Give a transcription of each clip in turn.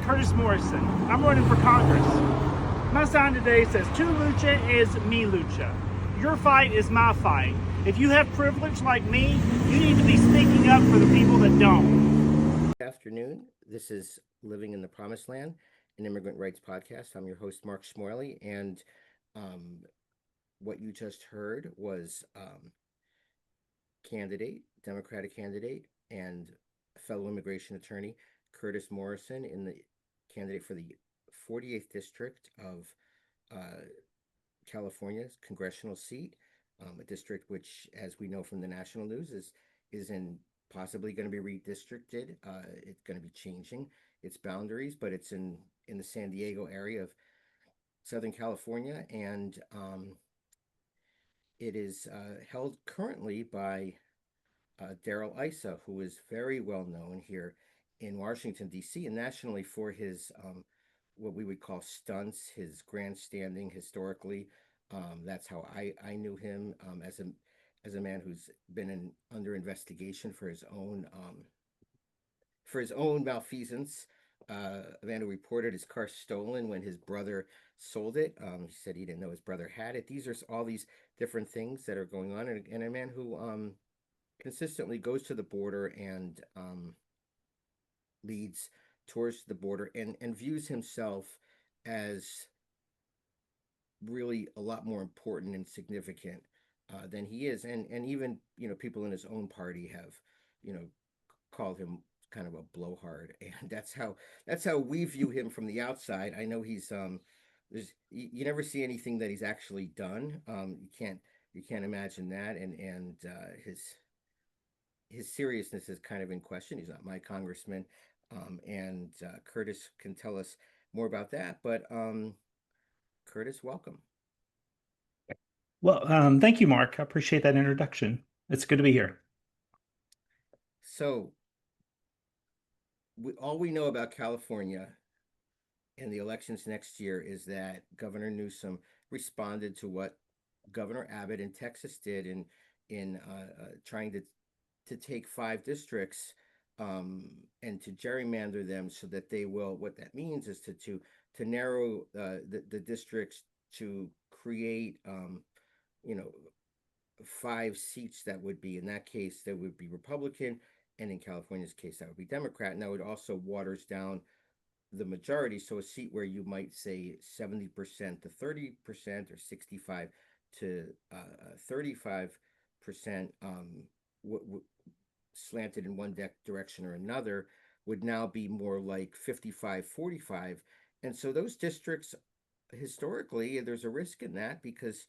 Curtis Morrison. I'm running for Congress. My sign today says, Tu lucha is mi lucha. Your fight is my fight. If you have privilege like me, you need to be speaking up for the people that don't. Good afternoon. This is Living in the Promised Land, an immigrant rights podcast. I'm your host, J Shmueli, and what you just heard was Democratic candidate, and fellow immigration attorney Curtis Morrison, in the candidate for the 48th district of California's congressional seat, a district which, as we know from the national news, is possibly going to be redistricted. It's going to be changing its boundaries, but it's in the San Diego area of Southern California, and it is held currently by Daryll Issa, who is very well known here in Washington, D.C., and nationally for his what we would call stunts, his grandstanding historically. That's how I knew him, as a man who's been under investigation for his own malfeasance. A man who reported his car stolen when his brother sold it. He said he didn't know his brother had it. These are all these different things that are going on, and a man who consistently goes to the border and leads towards the border and views himself as really a lot more important and significant than he is. And even, people in his own party have, called him kind of a blowhard. And that's how we view him from the outside. I know he's you never see anything that he's actually done. You can't imagine that. And his seriousness is kind of in question. He's not my congressman. And Curtis can tell us more about that. But Curtis, welcome. Well, thank you, Mark. I appreciate that introduction. It's good to be here. So, all we know about California and the elections next year is that Governor Newsom responded to what Governor Abbott in Texas did in trying to take 5 districts and to gerrymander them so that they will. What that means is to narrow the districts to create 5 seats that would be, in that case, that would be Republican, and in California's case, that would be Democrat. And that would also waters down the majority. So a seat where you might say 70% to 30% or 65 to 35% slanted in one direction or another would now be more like 55-45. And so those districts, historically, there's a risk in that because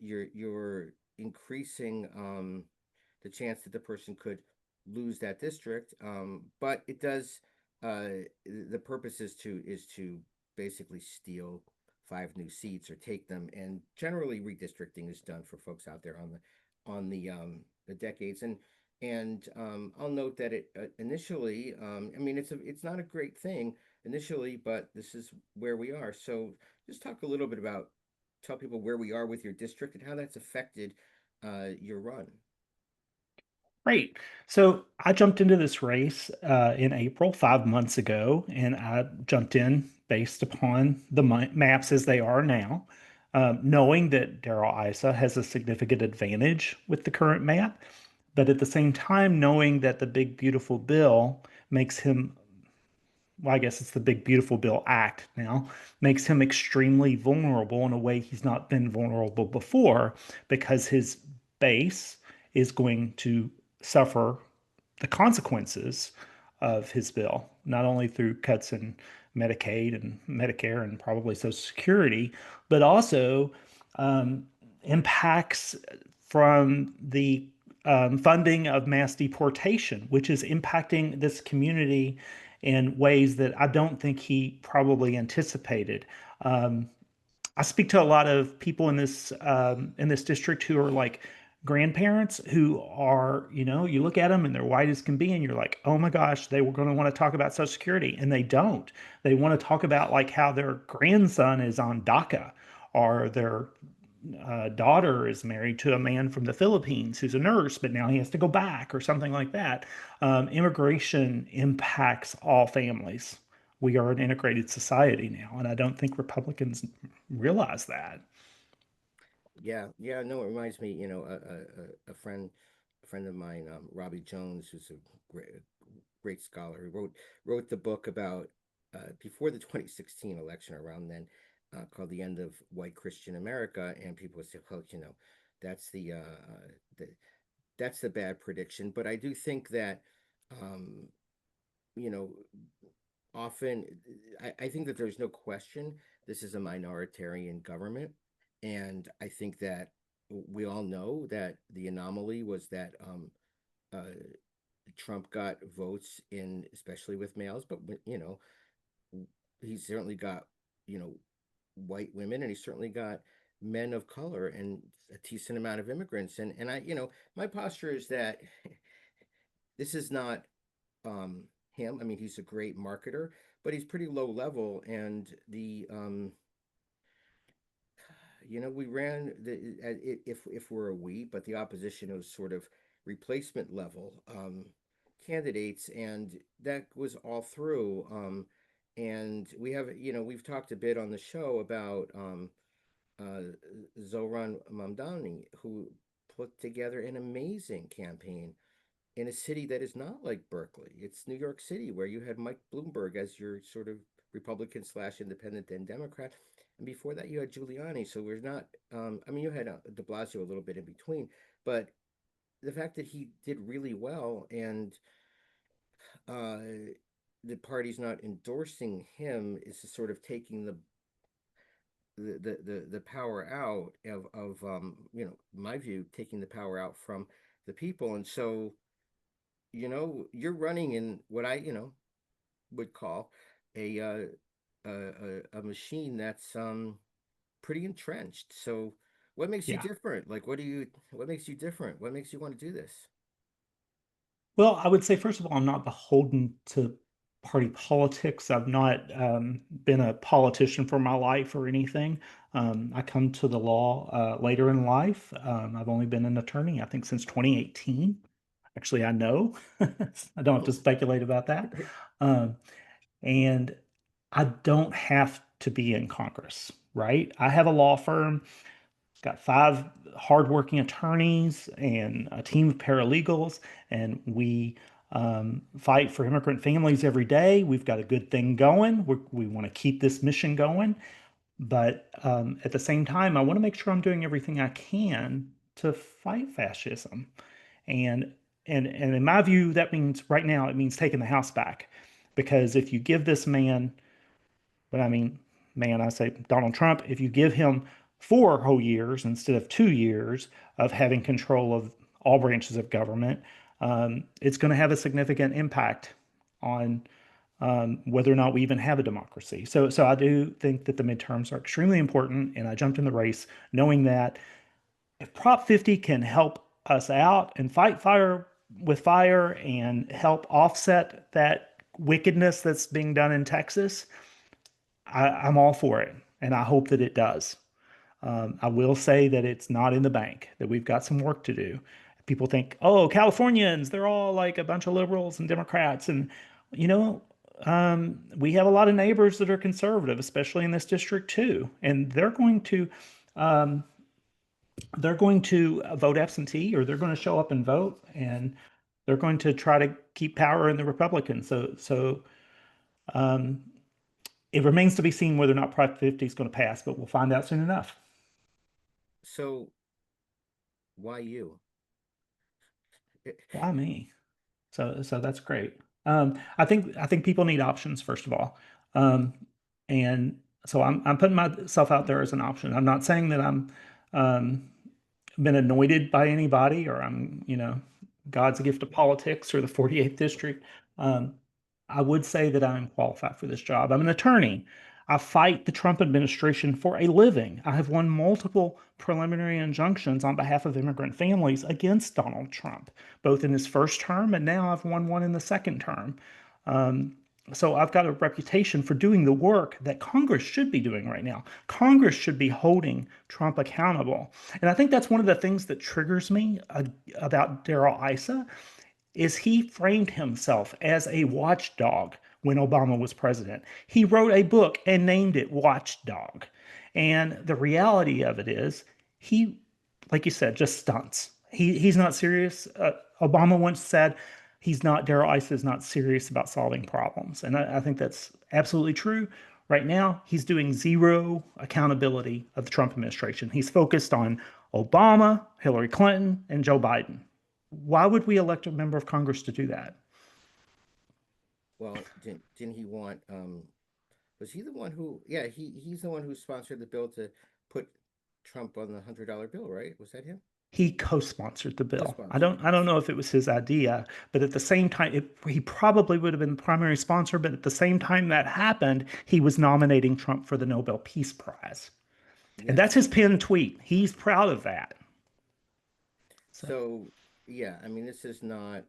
you're increasing the chance that the person could lose that district. But it does. The purpose is to basically steal 5 new seats or take them. And generally, redistricting is done for folks out there on the decades. And I'll note that it initially, it's not a great thing initially, but this is where we are. So just tell people where we are with your district and how that's affected your run. Great. So I jumped into this race in April, 5 months ago, and I jumped in based upon the maps as they are now, knowing that Daryll Issa has a significant advantage with the current map, but at the same time, knowing that the Big Beautiful Bill makes him, well, I guess it's the Big Beautiful Bill Act now, makes him extremely vulnerable in a way he's not been vulnerable before, because his base is going to suffer the consequences of his bill, not only through cuts in Medicaid and Medicare and probably Social Security, but also impacts from the funding of mass deportation, which is impacting this community in ways that I don't think he probably anticipated. I speak to a lot of people in this district who are like grandparents who are, you look at them and they're white as can be, and you're like, oh my gosh, they were going to want to talk about Social Security, and they don't. They want to talk about like how their grandson is on DACA, or their daughter is married to a man from the Philippines who's a nurse, but now he has to go back, or something like that. Immigration impacts all families, we are an integrated society now, and I don't think Republicans realize that. Yeah, yeah. No, it reminds me. A friend of mine, Robbie Jones, who's a great scholar, who wrote the book about before the 2016 election, around then, called "The End of White Christian America," and people would say, "Well, that's the that's the bad prediction." But I do think that, um, you know, often I think that there's no question this is a minoritarian government, and I think that we all know that the anomaly was that uh, Trump got votes in, especially with males, but he certainly got you know white women, and he certainly got men of color and a decent amount of immigrants, and my posture is that this is not um, him. I mean, he's a great marketer, but he's pretty low level. And we ran if we're a we, but the opposition was sort of replacement level candidates, and that was all through. And we've talked a bit on the show about uh, Zoran Mamdani, who put together an amazing campaign in a city that is not like Berkeley. It's New York City, where you had Mike Bloomberg as your sort of Republican slash independent and Democrat. And before that, you had Giuliani. So we're not, I mean, you had de Blasio a little bit in between. But the fact that he did really well, and uh, the party's not endorsing him, is sort of taking the power out of my view, taking the power out from the people. And so you're running in what I would call a a machine that's pretty entrenched. So what makes you Yeah. different? Like, what makes you different? What makes you want to do this? Well, I would say, first of all, I'm not beholden to party politics. I've not been a politician for my life or anything. I come to the law later in life. I've only been an attorney, I think, since 2018. Actually, I know. I don't have to Oh, speculate about that. Um, and I don't have to be in Congress, right? I have a law firm. Got five hardworking attorneys and a team of paralegals, and we fight for immigrant families every day. We've got a good thing going. We want to keep this mission going, but at the same time, I want to make sure I'm doing everything I can to fight fascism. And and in my view, that means right now it means taking the House back, because if you give this man, but I mean, man, I say Donald Trump, if you give him 4 whole years instead of 2 years of having control of all branches of government, it's going to have a significant impact on whether or not we even have a democracy. So I do think that the midterms are extremely important, and I jumped in the race knowing that if Prop 50 can help us out and fight fire with fire and help offset that wickedness that's being done in Texas, I'm all for it, and I hope that it does. I will say that it's not in the bank, that we've got some work to do. People think, oh, Californians, they're all like a bunch of liberals and Democrats. And, you know, we have a lot of neighbors that are conservative, especially in this district too. And um, they're going to vote absentee, or they're going to show up and vote, and they're going to try to keep power in the Republicans. Um, it remains to be seen whether or not Prop 50 is going to pass, but we'll find out soon enough. So why you? Why me? So that's great. I think people need options, first of all. Um, and so I'm putting myself out there as an option. I'm not saying that I'm um, been anointed by anybody, or I'm, God's gift to politics or the 48th district. Um, I would say that I'm qualified for this job. I'm an attorney. I fight the Trump administration for a living. I have won multiple preliminary injunctions on behalf of immigrant families against Donald Trump, both in his first term, and now I've won one in the second term. Um, so I've got a reputation for doing the work that Congress should be doing right now. Congress should be holding Trump accountable. And I think that's one of the things that triggers me about Daryll Issa is he framed himself as a watchdog when Obama was president. He wrote a book and named it Watchdog. And the reality of it is, he, like you said, just stunts. He's not serious. Obama once said Daryll Issa is not serious about solving problems. And I think that's absolutely true. Right now, he's doing zero accountability of the Trump administration. He's focused on Obama, Hillary Clinton, and Joe Biden. Why would we elect a member of Congress to do that? Well, didn't he want was he the one who, yeah, he's the one who sponsored the bill to put Trump on the $100 bill, right? Was that him? He co-sponsored the bill. Co-sponsored, I don't yes. know if it was his idea, but at the same time, he probably would have been the primary sponsor. But at the same time that happened, he was nominating Trump for the Nobel Peace Prize, and that's Yes. his pinned tweet. He's proud of that. So, So, yeah, I mean, this is not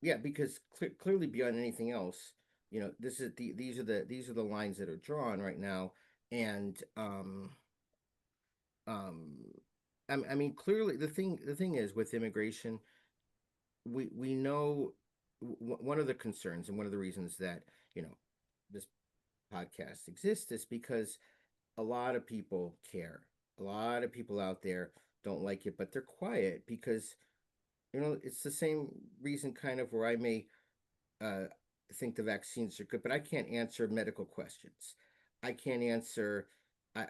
yeah, because clearly beyond anything else, this is these are the lines that are drawn right now, and um I mean, clearly the thing is with immigration, we know one of the concerns and one of the reasons that this podcast exists is because a lot of people care. A lot of people out there don't like it, but they're quiet because it's the same reason kind of where I may uh, think the vaccines are good, but I can't answer medical questions. I can't answer. I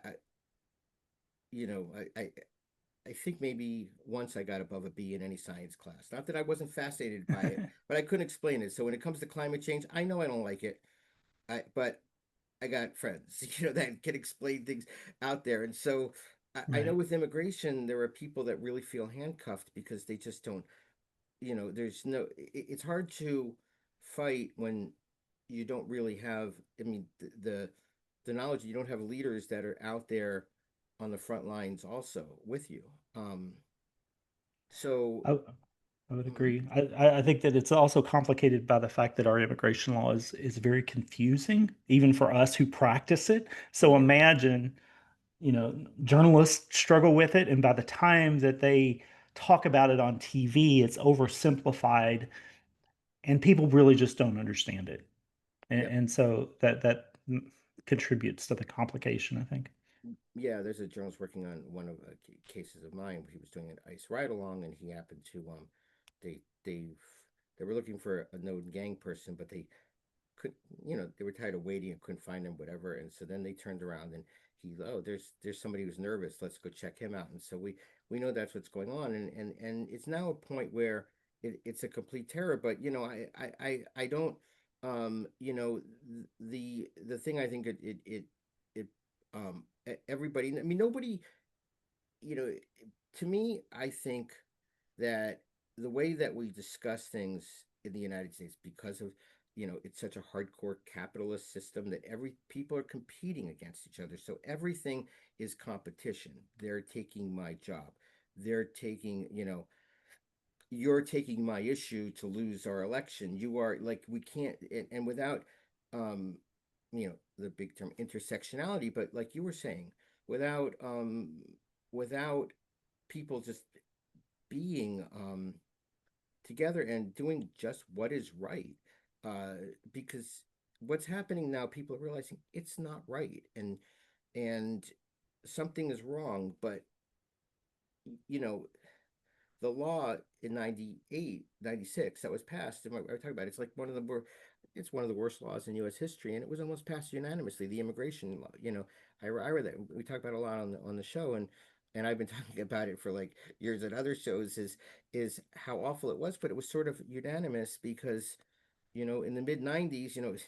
you know I think maybe once I got above a B in any science class. Not that I wasn't fascinated by it, but I couldn't explain it. So when it comes to climate change, I know I don't like it. But I got friends, that can explain things out there. And so I know right. with immigration, there are people that really feel handcuffed because they just don't, there's no, it's hard to fight when you don't really have, I mean, the knowledge, you don't have leaders that are out there on the front lines also with you. Um, so, I, I would mhm, agree. I think that it's also complicated by the fact that our immigration law is very confusing, even for us who practice it. So right. imagine, journalists struggle with it, and by the time that they talk about it on TV, it's oversimplified, and people really just don't understand it. Yep. And so that contributes to the complication, I think. Yeah, there's a journalist working on one of the cases of mine. He was doing an ICE ride along, and he happened to they they they were looking for a known gang person, but they could they were tired of waiting and couldn't find him, whatever. And so then they turned around and there's somebody who's nervous. Let's go check him out. And so we know that's what's going on, and it's now a point where it's a complete terror. But I don't the thing I think it everybody, I mean, nobody, you know to me, I think that the way that we discuss things in the United States, because of it's such a hardcore capitalist system that every people are competing against each other, so everything is competition. They're taking my job, they're taking you're taking my issue to lose our election. You are like, we can't, and without um the big term intersectionality, but like you were saying, without without people just being together and doing just what is right, because what's happening now, people are realizing it's not right, and something is wrong. But you know the law in 98, 96 that was passed, and I talk about it's like it's one of the worst laws in US history, and it was almost passed unanimously, the immigration law. I read that, we talk about it a lot on the show, and I've been talking about it for like years at other shows, is how awful it was, but it was sort of unanimous because in the mid 90s,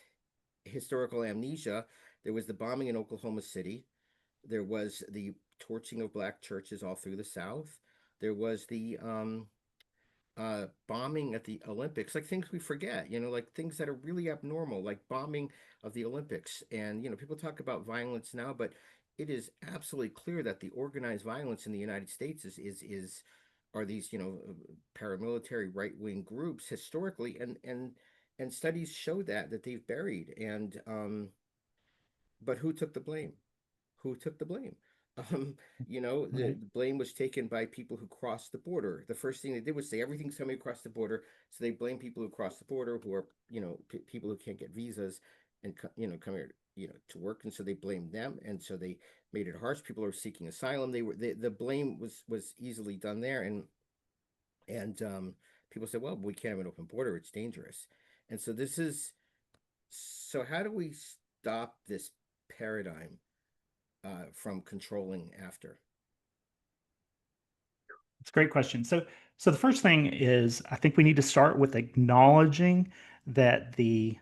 historical amnesia. There was the bombing in Oklahoma City. There was the torching of black churches all through the South. There was the bombing at the Olympics, like things we forget, like things that are really abnormal, like bombing of the Olympics. And people talk about violence now, but it is absolutely clear that the organized violence in the United States is are these paramilitary right wing groups historically, and studies show that they've buried. And but who took the blame? Who took the blame? um, Right. the blame was taken by people who crossed the border. The first thing they did was say everything's coming across the border, so they blame people who cross the border, who are people who can't get visas and come here to work, and so they blamed them, and so they made it harsh. People are seeking asylum. The blame was easily done there, and people said, well, we can't have an open border; it's dangerous, and so this is so. How do we stop this paradigm from controlling after? It's a great question. So the first thing is I think we need to start with acknowledging that the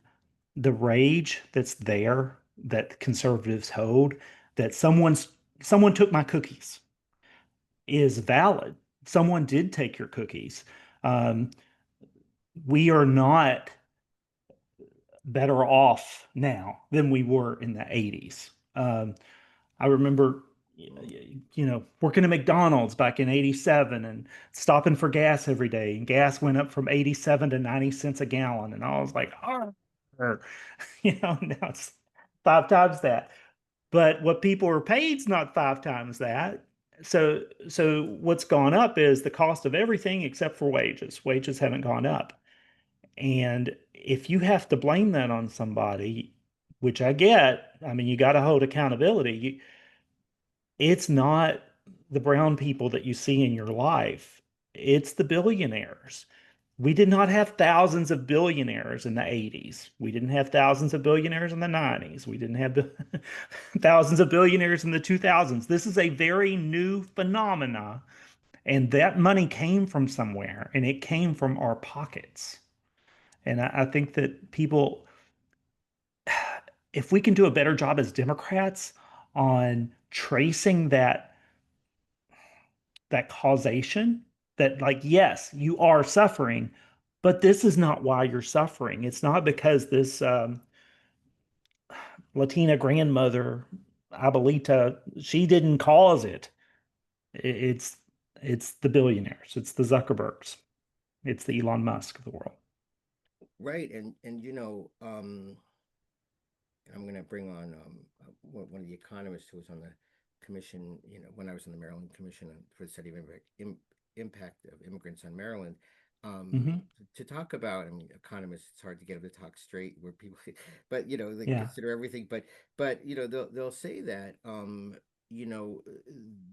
rage that's there that conservatives hold that someone took my cookies is valid. Someone did take your cookies. Um, we are not better off now than we were in the 80s. I remember, Mm. working at McDonald's back in 87 and stopping for gas every day. And gas went up from 87 to 90 cents a gallon. And I was like, oh, now it's five times that. But what people are paid is not five times that. So what's gone up is the cost of everything except for wages. Wages haven't gone up. And if you have to blame that on somebody, which I get, I mean, you got to hold accountability. It's not the brown people that you see in your life, it's the billionaires. We did not have thousands of billionaires in the 80s. We didn't have thousands of billionaires in the 90s. We didn't have thousands of billionaires in the 2000s. This is a very new phenomena, and that money came from somewhere, and it came from our pockets. And I think that people, if we can do a better job as Democrats on tracing that causation, that like, yes, you are suffering, but this is not why you're suffering. It's not because this Latina grandmother, Abuelita, she didn't cause it. It's it's the billionaires, it's the Zuckerbergs, it's the Elon Musk of the world. Right, and I'm going to bring on one of the economists who was on the commission, when I was in the Maryland Commission for the study of impact of immigrants on Maryland, Hmm. to talk about. I mean, economists, it's hard to get them to talk straight where people, but they Yeah, consider everything. But they'll say that you know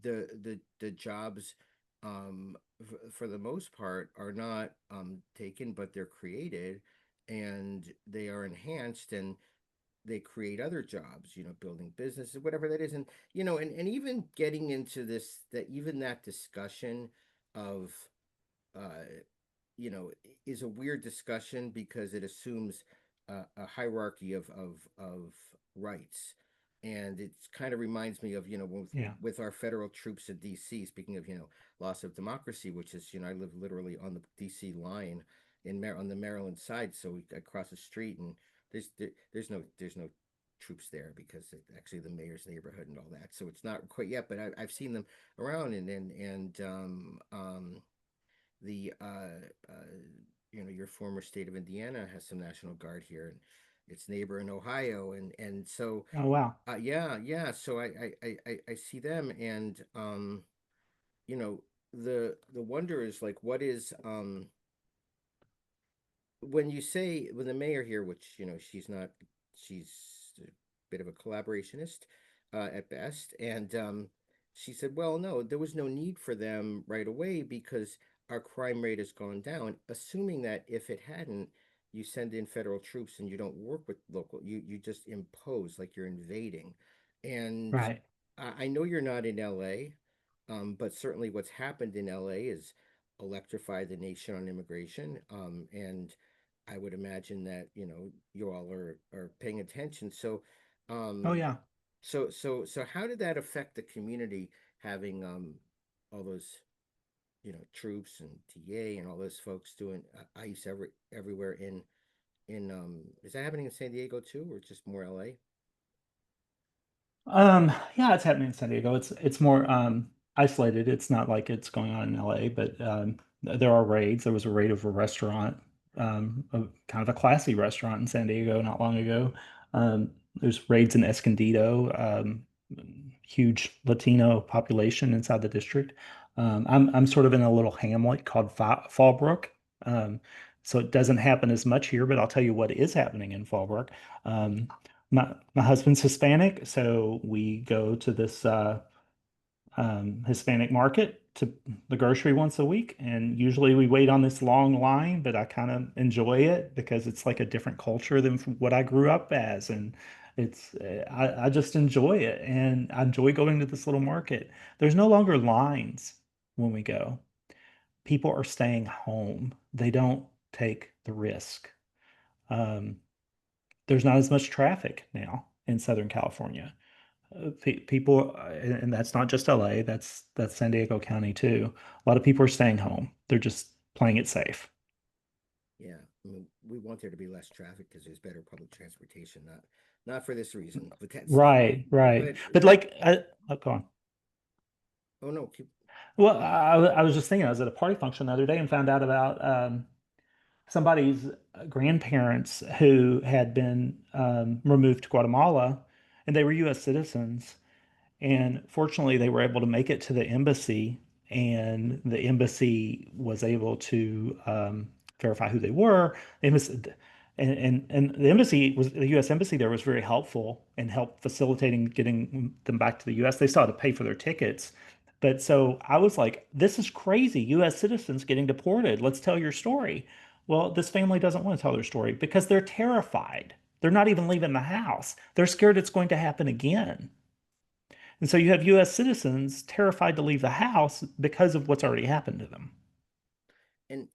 the jobs for the most part are not taken, but they're created and they are enhanced and they create other jobs, building businesses, whatever that is. And, and even getting into this, that even that discussion of, uh, is a weird discussion because it assumes a hierarchy of rights. And it kind of reminds me of, yeah. with our federal troops in DC, speaking of, loss of democracy, which is, I live literally on the DC line on the Maryland side. So I cross the street and there's no troops there because actually the mayor's neighborhood and all that. So it's not quite yet, but I've seen them around and the your former state of Indiana has some National Guard here and its neighbor in Ohio and so Oh wow. yeah, so I see them and you know the wonder is like what is when the mayor here, which she's not, she's a bit of a collaborationist at best, and she said, "Well, no, there was no need for them right away because our crime rate has gone down." Assuming that if it hadn't, you send in federal troops and you don't work with local, you just impose like you're invading, and Right. I know you're not in L.A. But certainly what's happened in LA is electrify the nation on immigration. And I would imagine that, you all are paying attention. So, Oh um, yeah. so how did that affect the community having all those, troops and TA and all those folks doing ICE everywhere is that happening in San Diego too, or just more LA? Yeah, it's happening in San Diego. It's more isolated. It's not like it's going on in LA, but there are raids. There was a raid of a restaurant, kind of a classy restaurant in San Diego not long ago. There's raids in Escondido. huge Latino population inside the district. I'm sort of in a little hamlet called Fallbrook. Um, so it doesn't happen as much here, but I'll tell you what is happening in Fallbrook. Um, my husband's Hispanic, so we go to this Hispanic market to the grocery once a week. And usually we wait on this long line, but I kind of enjoy it because it's like a different culture than what I grew up as. And I just enjoy it. And I enjoy going to this little market. There's no longer lines when we go. People are staying home. They don't take the risk. Um, there's not as much traffic now in Southern California. People, and that's not just LA, that's San Diego County too. A lot of people are staying home. They're just playing it safe. Yeah, I mean, we want there to be less traffic because there's better public transportation, not for this reason, but that's Right, right. but But like, oh, go on. oh no, keep Well, I was just thinking, I was at a party function the other day and found out about somebody's grandparents who had been removed to Guatemala, and they were U.S. citizens. And fortunately, they were able to make it to the embassy, and the embassy was able to verify who they were. The embassy, and the embassy was the U.S. embassy there was very helpful and helped facilitating getting them back to the U.S. They still had to pay for their tickets. But so I was like, this is crazy. U.S. citizens getting deported. Let's tell your story. Well, this family doesn't want to tell their story because they're terrified. They're not even leaving the house. They're scared it's going to happen again. And so you have US citizens terrified to leave the house because of what's already happened to them. and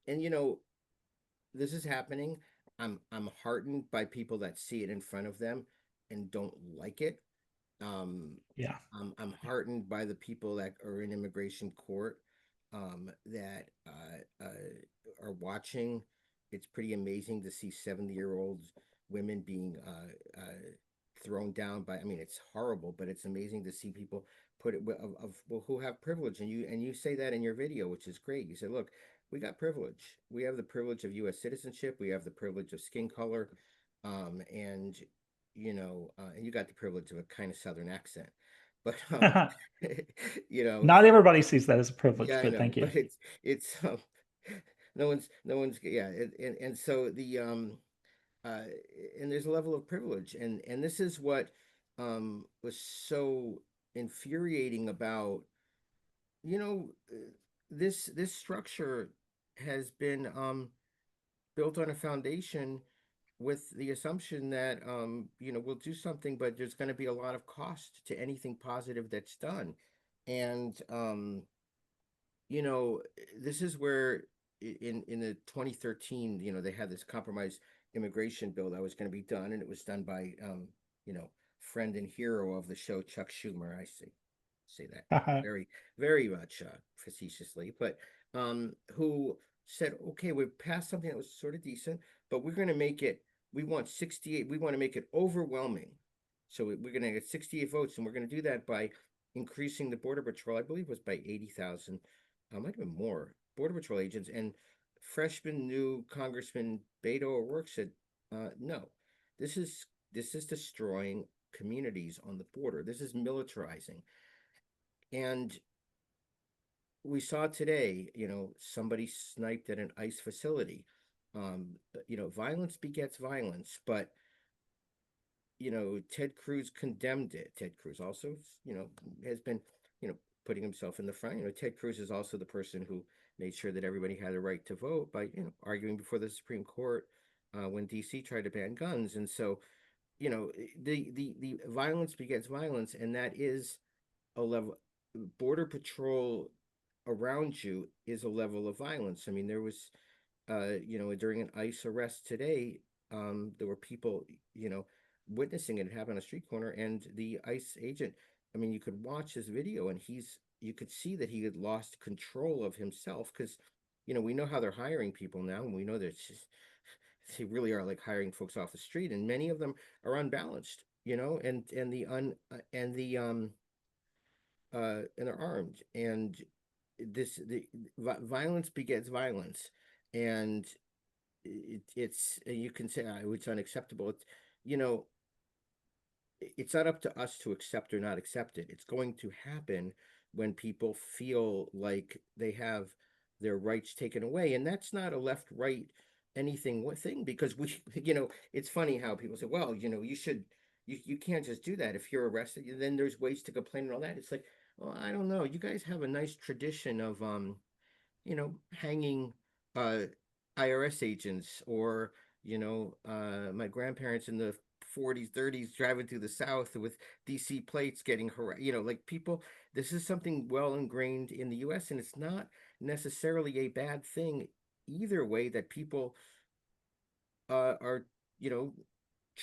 this is happening. I'm heartened by people that see it in front of them and don't like it. Um, Yeah. I'm heartened by the people that are in immigration court that are watching. It's pretty amazing to see 70-year-old women being thrown down by. I mean, it's horrible, but it's amazing to see people put it of well, who have privilege, and you say that in your video, which is great. You say, look, we got privilege. We have the privilege of U.S. citizenship. We have the privilege of skin color, and and you got the privilege of a kind of Southern accent. But you know, Not everybody sees that as a privilege, yeah, I but know, thank you. but it's no one's yeah, and so the uh and there's a level of privilege, and this is what was so infuriating about you know this structure has been built on a foundation with the assumption that we'll do something, but there's going to be a lot of cost to anything positive that's done. And you know, this is where in the 2013, they had this compromise immigration bill that was going to be done, and it was done by friend and hero of the show, Chuck Schumer. I say that very, very much facetiously, but who said, okay, we've passed something that was sort of decent, but we're going to make it, we want 68, we want to make it overwhelming. So we're going to get 68 votes, and we're going to do that by increasing the Border Patrol, I believe it was by 80,000, might have been more, Border Patrol agents. And freshman new Congressman Beto O'Rourke said, no, this is destroying communities on the border. This is militarizing. And we saw today, somebody sniped at an ICE facility. Violence begets violence, but Ted Cruz condemned it. Ted Cruz also, has been, putting himself in the front. Ted Cruz is also the person who made sure that everybody had a right to vote by, arguing before the Supreme Court when DC tried to ban guns. And so, the violence begets violence, and that is a level. Border Patrol around you is a level of violence. I mean, there was, during an ICE arrest today, there were people, witnessing it happen on a street corner, and the ICE agent, I mean, you could watch this video, and you could see that he had lost control of himself because, we know how they're hiring people now, and we know that they really are like hiring folks off the street, and many of them are unbalanced, and they're armed, and the violence begets violence, and it's you can say, oh, it's unacceptable. It's, you know it's not up to us to accept or not accept it. It's going to happen when people feel like they have their rights taken away. And that's not a left right anything thing, because we, it's funny how people say, well, you can't just do that. If you're arrested, then there's ways to complain and all that. It's like, well, I don't know. You guys have a nice tradition of hanging uh, IRS agents, or my grandparents in the 40s, 30s driving through the South with DC plates getting harassed. Like people, this is something well ingrained in the US, and it's not necessarily a bad thing either way, that people are, you know,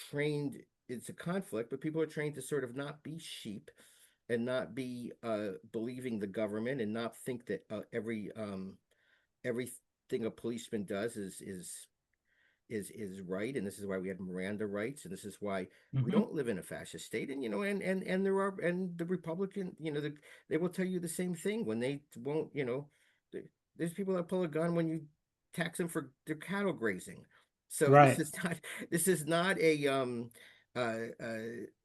trained. It's a conflict, but people are trained to sort of not be sheep and not be believing the government, and not think that everything a policeman does is right. And this is why we had Miranda rights, and this is why we Hmm. don't live in a fascist state. And there are, and the Republican, they will tell you the same thing when they won't. There's people that pull a gun when you tax them for their cattle grazing. So this Right. is not this is not a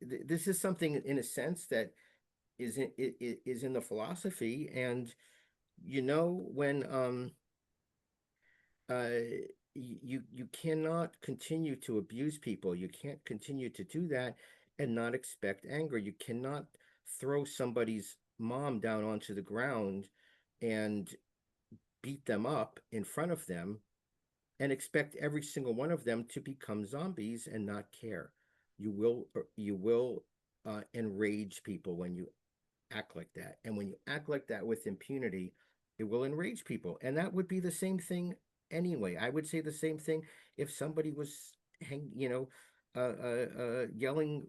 this is something in a sense that is in the philosophy. And when you cannot continue to abuse people. You can't continue to do that and not expect anger. You cannot throw somebody's mom down onto the ground and beat them up in front of them and expect every single one of them to become zombies and not care. You will enrage people when you act like that. And when you act like that with impunity, it will enrage people. And that would be the same thing anyway. I would say the same thing if somebody was yelling,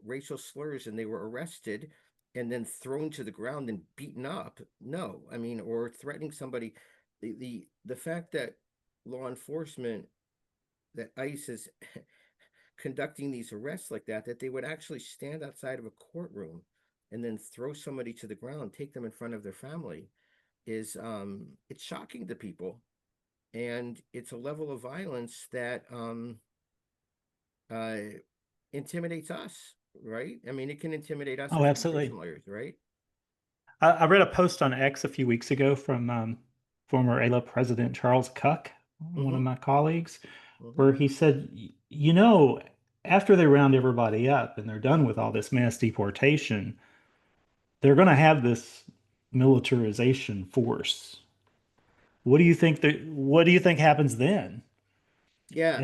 racial slurs, and they were arrested and then thrown to the ground and beaten up. No, I mean, or threatening somebody. The fact that law enforcement, that ICE is conducting these arrests like that they would actually stand outside of a courtroom and then throw somebody to the ground, take them in front of their family, is it's shocking to people. And it's a level of violence that uh, intimidates us, right? I mean, it can intimidate us Oh, as absolutely. immigration lawyers, right? I read a post on X a few weeks ago from former ALA President Charles Cuck, one of Mm-hmm. my colleagues, Mm-hmm. where he said, you know, after they round everybody up and they're done with all this mass deportation, they're going to have this militarization force. What do you think happens then? Yeah.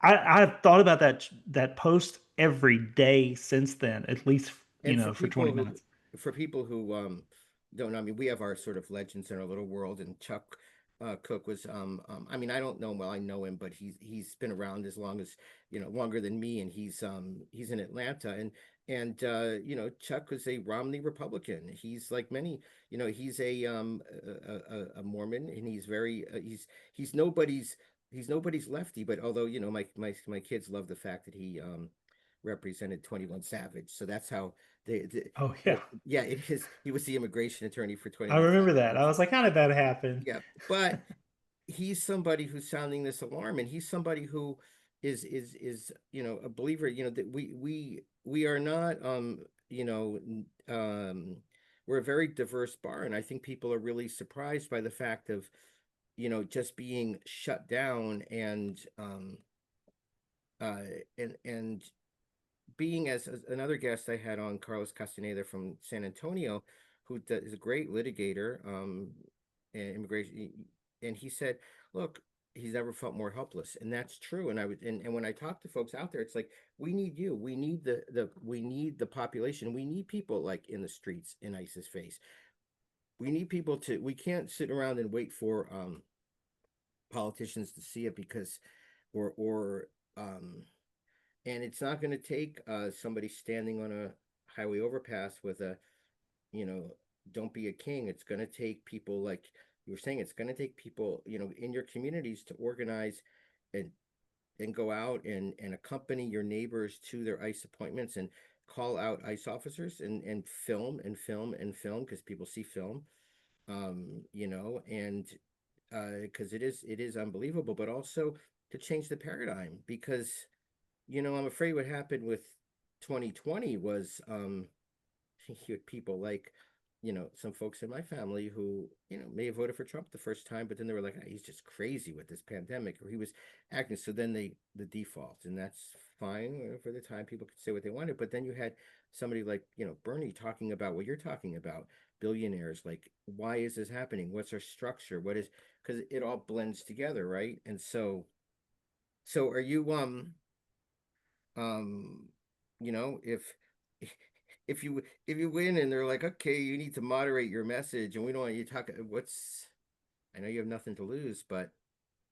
I've thought about that post every day since then, at least, And for 20 minutes. for people who don't know, I mean, we have our sort of legends in our little world, and Chuck Cook was I mean, I don't know him well. I know him, but he's been around as long as, longer than me, and he's in Atlanta. And Chuck was a Romney Republican. He's like many, he's a Mormon, and he's nobody's lefty. But although, my kids love the fact that he represented 21 Savage. So that's how Oh yeah, yeah, it is. He was the immigration attorney for I 21 remember Savage. that. I was like, how did that happen? Yeah, but he's somebody who's sounding this alarm, and he's somebody who is a believer. That we are not you know we're a very diverse bar, and I think people are really surprised by the fact of just being shut down, uh and being as another guest I had on, Carlos Castaneda from San Antonio, who is a great litigator, and immigration, and he said, "Look, he's never felt more helpless," and that's true. And and when I talk to folks out there, it's like we need you, we need we need the population, we need people like in the streets in ISIS face. We need people to. We can't sit around and wait for politicians to see it, because, or and it's not going to take somebody standing on a highway overpass with a, you know don't be a king. It's going to take people, like you were saying. It's going to take people, in your communities, to organize and go out and accompany your neighbors to their ICE appointments, and call out ICE officers, and film and film and film, because people see film, and because it is unbelievable. But also to change the paradigm, because I'm afraid what happened with 2020 was you had people like, some folks in my family who, may have voted for Trump the first time, but then they were like, "Ah, he's just crazy with this pandemic," or he was acting. So then the default, and that's fine for the time. People could say what they wanted, but then you had somebody like, Bernie talking about what you're talking about, billionaires. Like, why is this happening? What's our structure? What is, because it all blends together, right? And so are you um if if you win and they're like, okay, you need to moderate your message and we don't want you to talk, what's, I know you have nothing to lose, but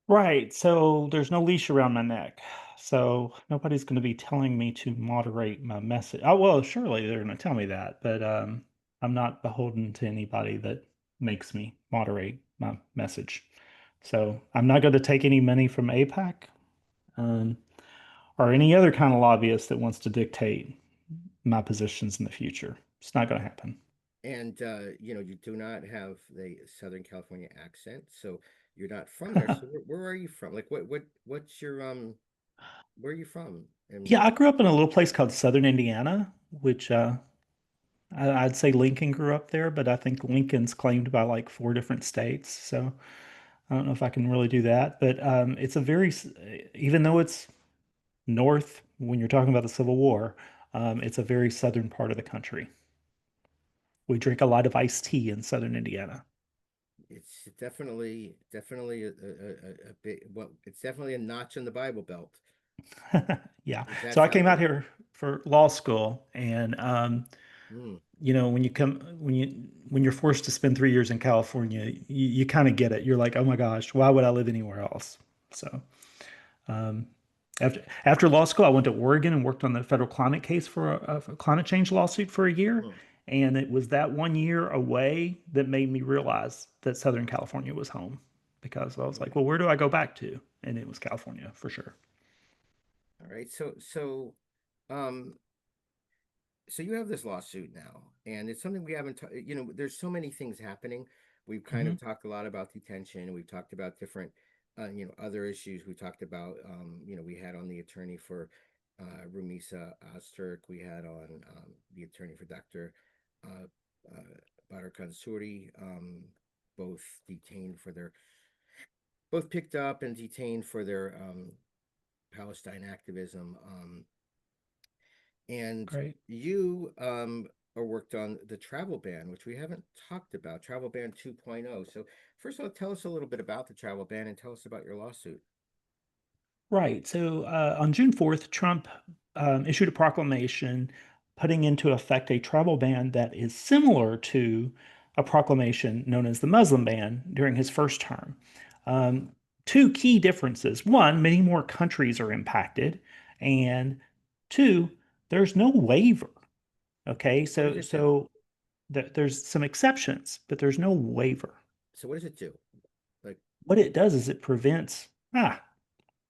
Right. So there's no leash around my neck. So nobody's going to be telling me to moderate my message. Oh, well, surely they're going to tell me that, but I'm not beholden to anybody that makes me moderate my message. So I'm not going to take any money from APAC, um, or any other kind of lobbyist that wants to dictate my positions in the future. It's not going to happen. and you do not have the Southern California accent, so you're not from there. So where are you from? Like what's your where are you from? And Yeah, I grew up in a little place called Southern Indiana, which I'd say Lincoln grew up there, but I think Lincoln's claimed by like four different states. So I don't know if I can really do that. But it's a even though it's north when you're talking about the Civil War, it's a very southern part of the country. We drink a lot of iced tea in Southern Indiana. it's definitely a big, well, it's definitely a notch in the Bible Belt. Yeah. So That's I how came out they. here for law school, and Mm, when you're forced to spend 3 years in California, you kind of get it. You're like, oh my gosh, why would I live anywhere else? So um, after law school, I went to Oregon and worked on the federal climate case for a climate change lawsuit for a year. mm, And it was that 1 year away that made me realize that Southern California was home, because I was like, mm. well, where do I go back to? And it was California for sure. All right. Um, so you have this lawsuit now, and it's something we haven't, there's so many things happening. We've kind Hmm. of talked a lot about detention. We've talked about different, other issues. We talked about, we had on the attorney for Rumisa Ozturk. We had on the attorney for Dr. Uh, Badr Kansuri, both detained for their, both picked up and detained for their Palestine activism. And Great. you are worked on the travel ban, which we haven't talked about, travel ban 2.0. So first of all, tell us a little bit about the travel ban and tell us about your lawsuit. Right. So on June 4th, Trump issued a proclamation putting into effect a travel ban that is similar to a proclamation known as the Muslim ban during his first term. Um, Two key differences. One, many more countries are impacted. And two, there's no waiver. Okay. What does So, it do? so there's some exceptions, but there's no waiver. So what does it do? Like, What it does is it prevents,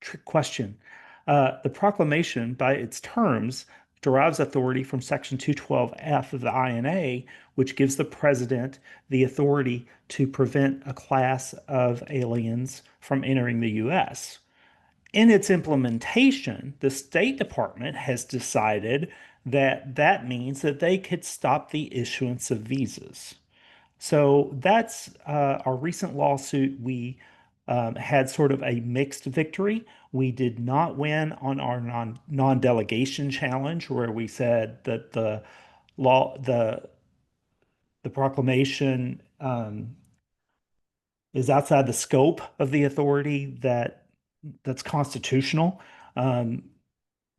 trick question. The proclamation, by its terms, derives authority from Section 212F of the INA, which gives the president the authority to prevent a class of aliens from entering the U.S. In its implementation, the State Department has decided that that means that they could stop the issuance of visas. So that's our recent lawsuit. We had sort of a mixed victory. We did not win on our non-delegation challenge, where we said that law, the proclamation is outside the scope of the authority that's constitutional. Um,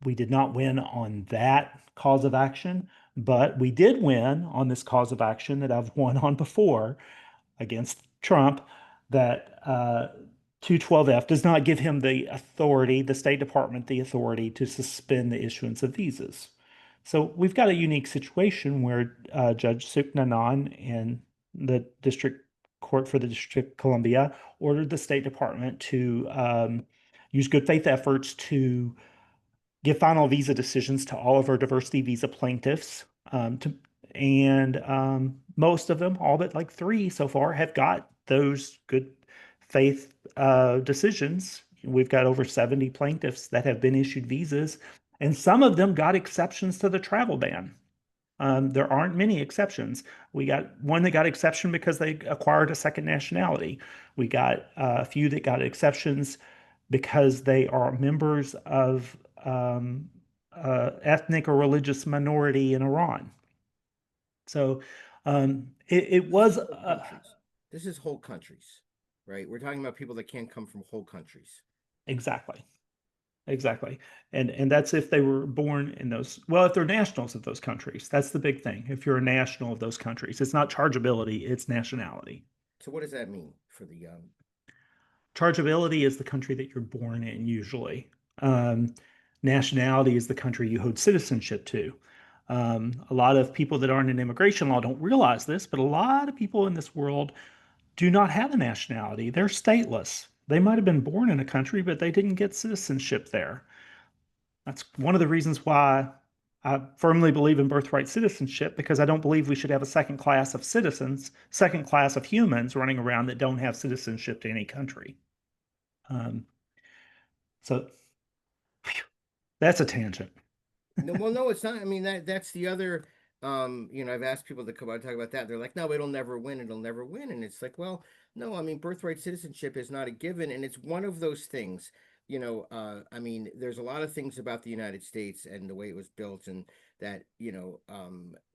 we did not win on that cause of action, but we did win on this cause of action that I've won on before against Trump, that 212F does not give him the authority, the State Department, the authority to suspend the issuance of visas. So we've got a unique situation where Judge Suknanan in the District Court for the District of Columbia ordered the State Department to use good faith efforts to give final visa decisions to all of our diversity visa plaintiffs. And most of them, all but like three so far, have got those good faith decisions. We've got over 70 plaintiffs that have been issued visas, And some of them got exceptions to the travel ban. There aren't many exceptions. We got one that got exception because they acquired a second nationality. We got a few that got exceptions because they are members of ethnic or religious minority in Iran. So it This is was whole countries. This is whole countries, right? We're talking about people that can't come from whole countries. exactly, exactly, and that's if they were born in those. Well, if they're nationals of those countries, that's the big thing. If you're a national of those countries, it's not chargeability; it's nationality. So what does that mean for the Chargeability is the country that you're born in, usually. Um, Nationality is the country you hold citizenship to. A lot of people that aren't in immigration law don't realize this, but a lot of people in this world do not have a nationality. They're stateless. They might have been born in a country, but they didn't get citizenship there. That's one of the reasons why I firmly believe in birthright citizenship, because I don't believe we should have a second class of citizens, second class of humans running around that don't have citizenship to any country. Um, so that's a tangent. No, well, no, it's not. I mean, that's the other. I've asked people to come out and talk about that. They're like, no, it'll never win. It'll never win. And it's like, well, no, I mean, birthright citizenship is not a given, and it's one of those things. I mean, there's a lot of things about the United States and the way it was built, and that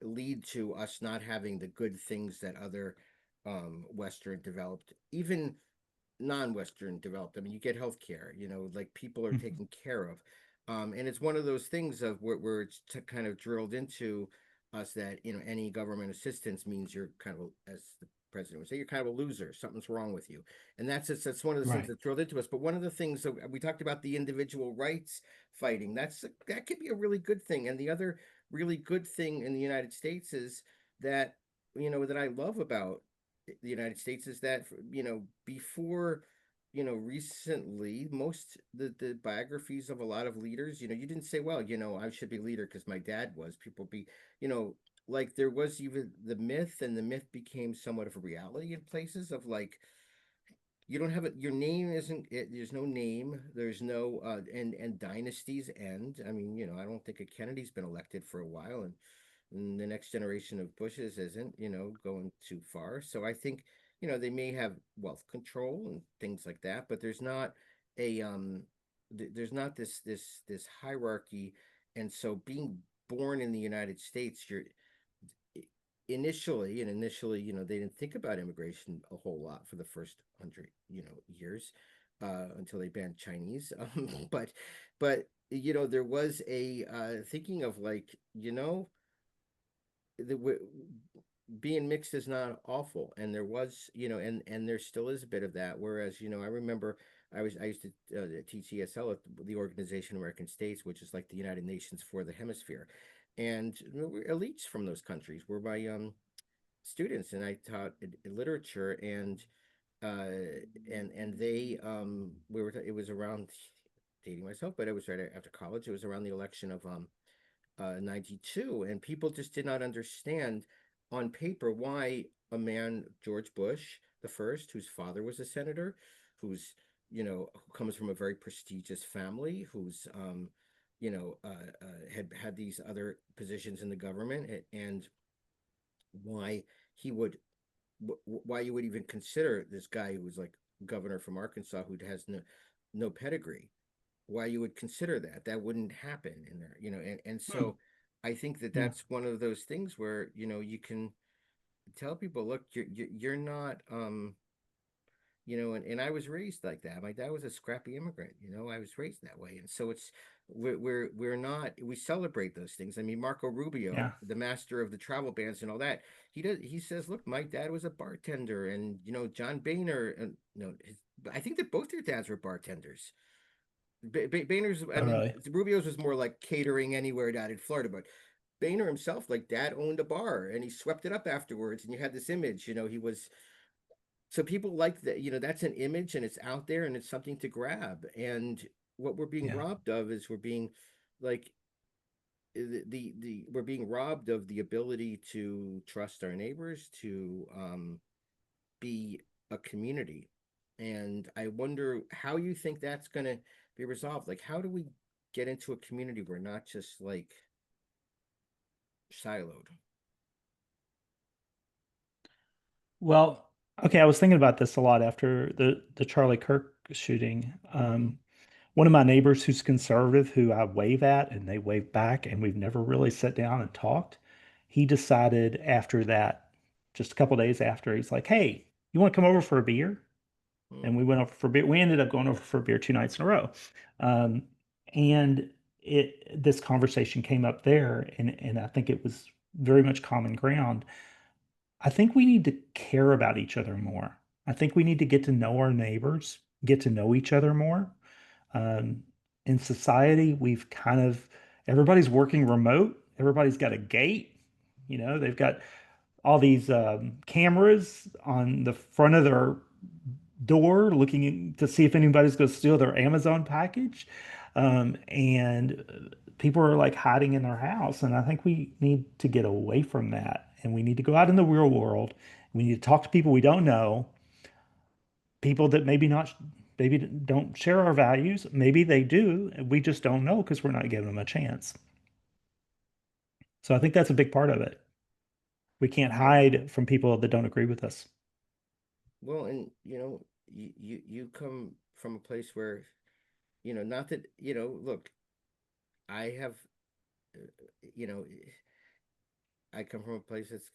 lead to us not having the good things that other Western developed, even non-Western developed. I mean, you get healthcare, like people are Mhm. taken care of. And it's one of those things of where it's kind of drilled into us that, any government assistance means you're kind of, as the president would say, you're kind of a loser. Something's wrong with you. And that's one of the things Right. that's drilled into us. But one of the things that we talked about, the individual rights fighting, that could be a really good thing. And the other really good thing in the United States is that, that I love about the United States is that, before, recently, most the biographies of a lot of leaders, you didn't say, well, I should be leader because my dad was. People be, you know, like there was even the myth, and the myth became somewhat of a reality in places of like, you don't have it, your name isn't it, there's no name, there's no and dynasties end. I mean, I don't think a Kennedy's been elected for a while, and the next generation of Bushes isn't, going too far. So I think, they may have wealth control and things like that, but there's not a there's not this hierarchy. And so being born in the United States, you're initially, they didn't think about immigration a whole lot for the first 100, years, until they banned Chinese. But there was a thinking of like, the being mixed is not awful, and there was, and there still is a bit of that. Whereas, I remember I used to teach ESL at the Organization of American States, which is like the United Nations for the hemisphere, and elites from those countries were my students, and I taught literature, and they it was around, dating myself, but it was right after college. It was around the election of 92, and people just did not understand on paper why a man, George Bush the first, whose father was a senator, who's, who comes from a very prestigious family, who's had these other positions in the government, and why he would why you would even consider this guy who was like governor from Arkansas, who has no pedigree, why you would consider that wouldn't happen in there, and Hmm. so I think that Yeah. that's one of those things where, you can tell people, look, you're not, and I was raised like that. My dad was a scrappy immigrant, I was raised that way. And so it's, we're not, we celebrate those things. I mean, Marco Rubio, Yeah. the master of the travel bans and all that, he says, look, my dad was a bartender, and John Boehner, and I think that both their dads were bartenders. Boehner's, I Oh, mean, really? Rubio's was more like catering anywhere down in Florida, but Boehner himself, like dad owned a bar and he swept it up afterwards, and you had this image, he was, so people like that, that's an image, and it's out there, and it's something to grab. And what we're being Yeah. robbed of is, we're being like, the we're being robbed of the ability to trust our neighbors, to be a community. And I wonder how you think that's going to be resolved. Like, how do we get into a community we're not just like siloed. Well, okay, I was thinking about this a lot after the Charlie Kirk shooting. Hmm. One of my neighbors who's conservative, who I wave at and they wave back, and we've never really sat down and talked. He decided after that, just a couple days after, he's like, "Hey, you want to come over for a beer?" And Hmm. we went over for beer. We ended up going over for beer 2 nights in a row. Um, and this conversation came up there, and I think it was very much common ground. I think we need to care about each other more. I think we need to get to know our neighbors, get to know each other more. Um, in society, we've kind of, everybody's working remote. Everybody's got a gate. They've got all these cameras on the front of their door looking to see if anybody's going to steal their Amazon package. And people are like hiding in their house. And I think we need to get away from that. And we need to go out in the real world. We need to talk to people we don't know, people that maybe don't share our values. Maybe they do. We just don't know because we're not giving them a chance. So I think that's a big part of it. We can't Well, hide from people that don't agree with us. well, and you come from a place where, not that, look, I have, uh, you know, I come from a place that's,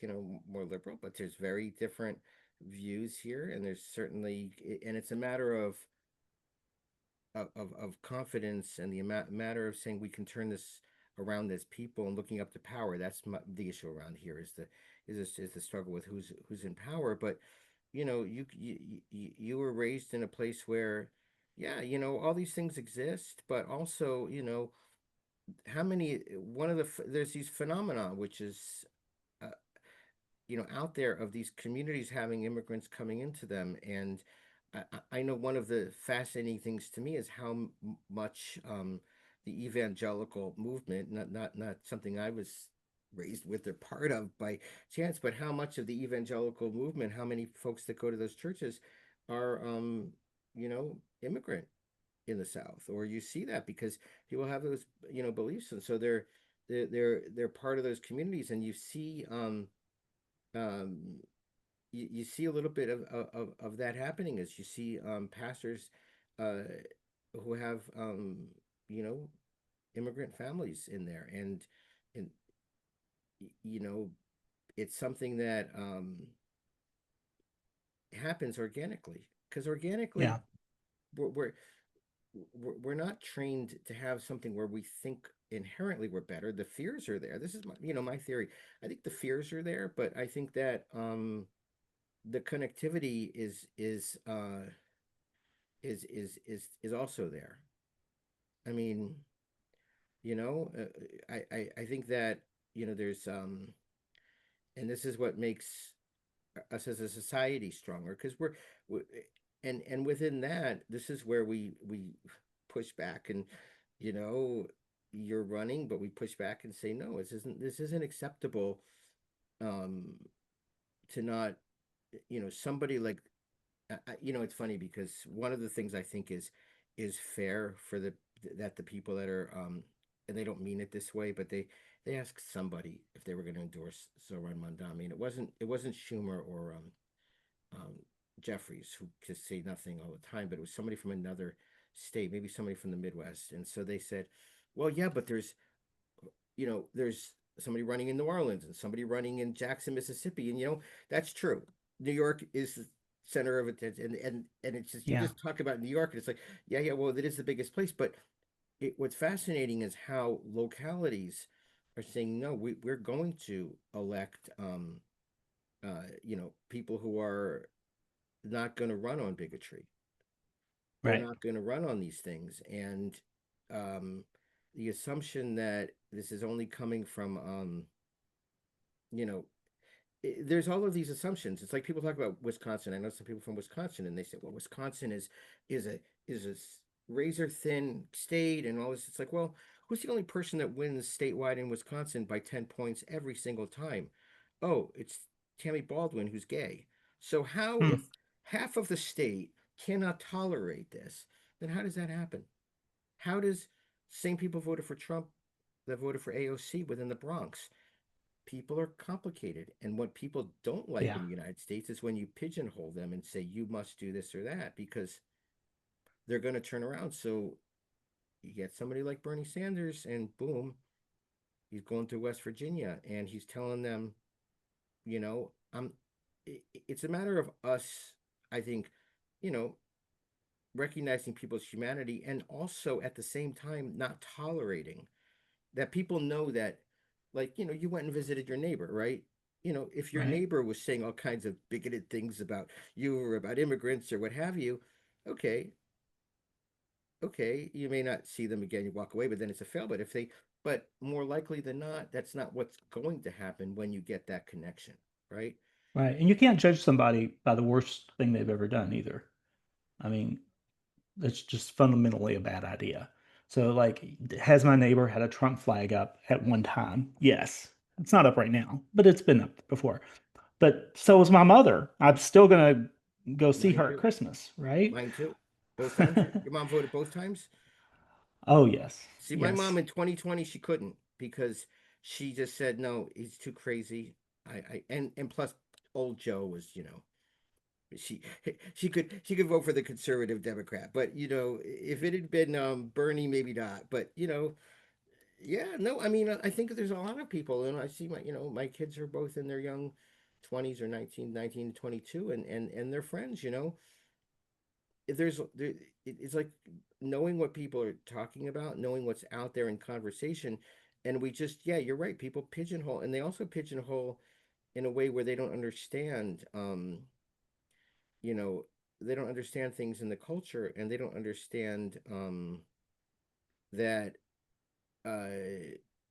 more liberal, but there's very different views here, and there's certainly, and it's a matter of confidence, and the matter of saying we can turn this around as people and looking up to power. That's the issue around here is the struggle with who's in power. But you were raised in a place where, yeah, all these things exist, but also, how many one of there's these phenomena which is, uh, out there of these communities having immigrants coming into them. And I know one of the fascinating things to me is how much, the evangelical movement, not something I was raised with or part of by chance, but how much of the evangelical movement, how many folks that go to those churches are, immigrant in the South, or you see that because people have those, beliefs, and so they're part of those communities, and you see, um, you see a little bit of that happening as you see, pastors, uh, who have, you know immigrant families in there, and you know it's something that, happens organically, because organically Yeah, we're, we're we're not trained to have something where we think inherently we're better. The fears are there. This is my theory. I think the fears are there, but I think that, the connectivity is also there. I mean, I think that, there's, and this is what makes us as a society stronger, because we and within that, this is where we push back, and, you know you're running, but we push back and say, no, this isn't acceptable, um to not, somebody like, it's funny because one of the things I think is fair for the people that are, and they don't mean it this way, but they asked somebody if they were going to endorse Zoran Mandami, and it wasn't Schumer or, um, Jeffries, who just say nothing all the time, but it was somebody from another state, maybe somebody from the Midwest, and so they said, well, yeah, but there's somebody running in New Orleans and somebody running in Jackson, Mississippi, and, that's true. New York is the center of it, and it's just, you yeah, just talk about New York, and it's like, yeah, yeah, well, it is the biggest place, but what's fascinating is how localities are saying, no, we're going to elect, people who are not going to run on bigotry. They're right, not going to run on these things, and, um, the assumption that this is only coming from, you know, there's all of these assumptions. It's like people talk about Wisconsin. I know some people from Wisconsin, and they say, "Well, Wisconsin is a is a razor thin state and all this." It's like, well, who's the only person that wins statewide in Wisconsin by 10 points every single time? Oh, it's Tammy Baldwin, who's gay. So how, hmm, if half of the state cannot tolerate this, then how does that happen? How does Same people voted for Trump that voted for AOC within the Bronx. People are complicated. And what people don't like Yeah. in the United States is when you pigeonhole them and say, you must do this or that, because they're going to turn around. So you get somebody like Bernie Sanders, and boom, he's going to West Virginia and he's telling them, you know, it's a matter of us, I think, you know, recognizing people's humanity and also at the same time not tolerating that people know that, like, you went and visited your neighbor, right? If your Right. neighbor was saying all kinds of bigoted things about you or about immigrants or what have you, okay, okay, you may not see them again, you walk away, but then it's a fail. But more likely than not, that's not what's going to happen when you get that connection, right? Right. And you can't judge somebody by the worst thing they've ever done either. I mean, that's just fundamentally a bad idea. So, like, has my neighbor had a Trump flag up at one time? Yes. It's not up right now, but it's been up before. But so was my mother. I'm still gonna go see Mine her at too. Christmas, right? Mine too. Both times. Your mom voted both times? Oh, yes. See, my mom Yes. in 2020, she couldn't because she just said, no, he's too crazy. And plus old Joe was, she she could vote for the conservative Democrat. But if it had been Bernie, maybe not. But yeah, no, I mean, I think there's a lot of people, and I see my kids are both in their young 20s or 19 to 22, and they're friends, it's like knowing what people are talking about, knowing what's out there in conversation, and we just, yeah, you're right, people pigeonhole, and they also pigeonhole in a way where they don't understand, you know, they don't understand things in the culture, and they don't understand that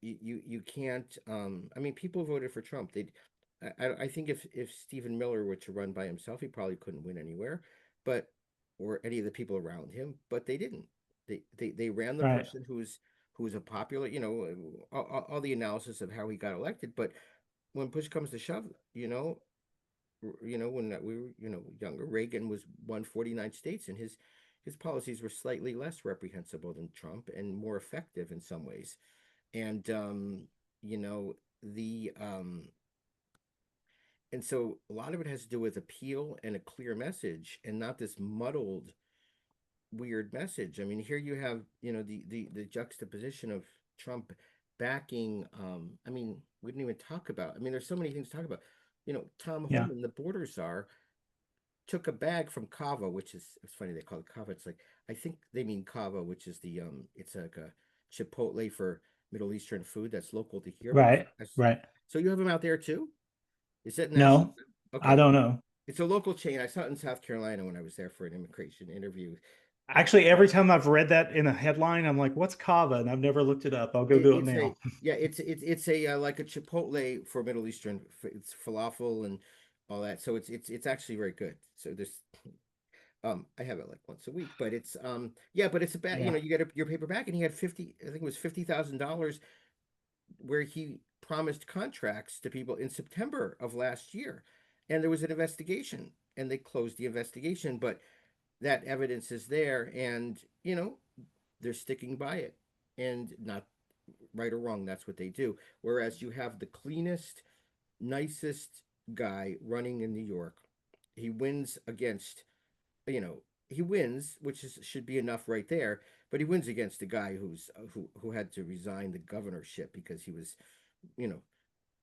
you can't. I mean, people voted for Trump. I think if Stephen Miller were to run by himself, he probably couldn't win anywhere, but or any of the people around him. But they didn't. They ran the Right. person who's a popular. All the analysis of how he got elected. But when push comes to shove, when we were younger, Reagan was won 49 states, and his policies were slightly less reprehensible than Trump and more effective in some ways. And you know the and so a lot of it has to do with appeal and a clear message, and not this muddled weird message. I mean, here you have the juxtaposition of Trump backing. I mean, we didn't even talk about. I mean, there's so many things to talk about. Tom Yeah. Homan, the border czar, took a bag from Kava, which is, it's funny they call it Kava. It's like, I think they mean Kava, which is the it's like a Chipotle for Middle Eastern food that's local to here. But Right. Right. so you have them out there too? Is it national? No, I Okay, don't know. it's a local chain. I saw it in South Carolina when I was there for an immigration interview. Actually, every time I've read that in a headline, I'm like, what's kava? And I've never looked it up. I'll go It, do it it's a now. yeah, it's a like a Chipotle for Middle Eastern. It's falafel and all that. So it's actually very good. So there's I have it like once a week, but it's yeah, but it's about, Yeah. you get your paper back, and he had 50, I think it was $50,000, where he promised contracts to people in September of last year, and there was an investigation, and they closed the investigation, but that evidence is there, and they're sticking by it, and not right or wrong, that's what they do. Whereas you have the cleanest, nicest guy running in New York, he wins against, he wins, which should be enough right there. But he wins against a guy who had to resign the governorship because he was, you know,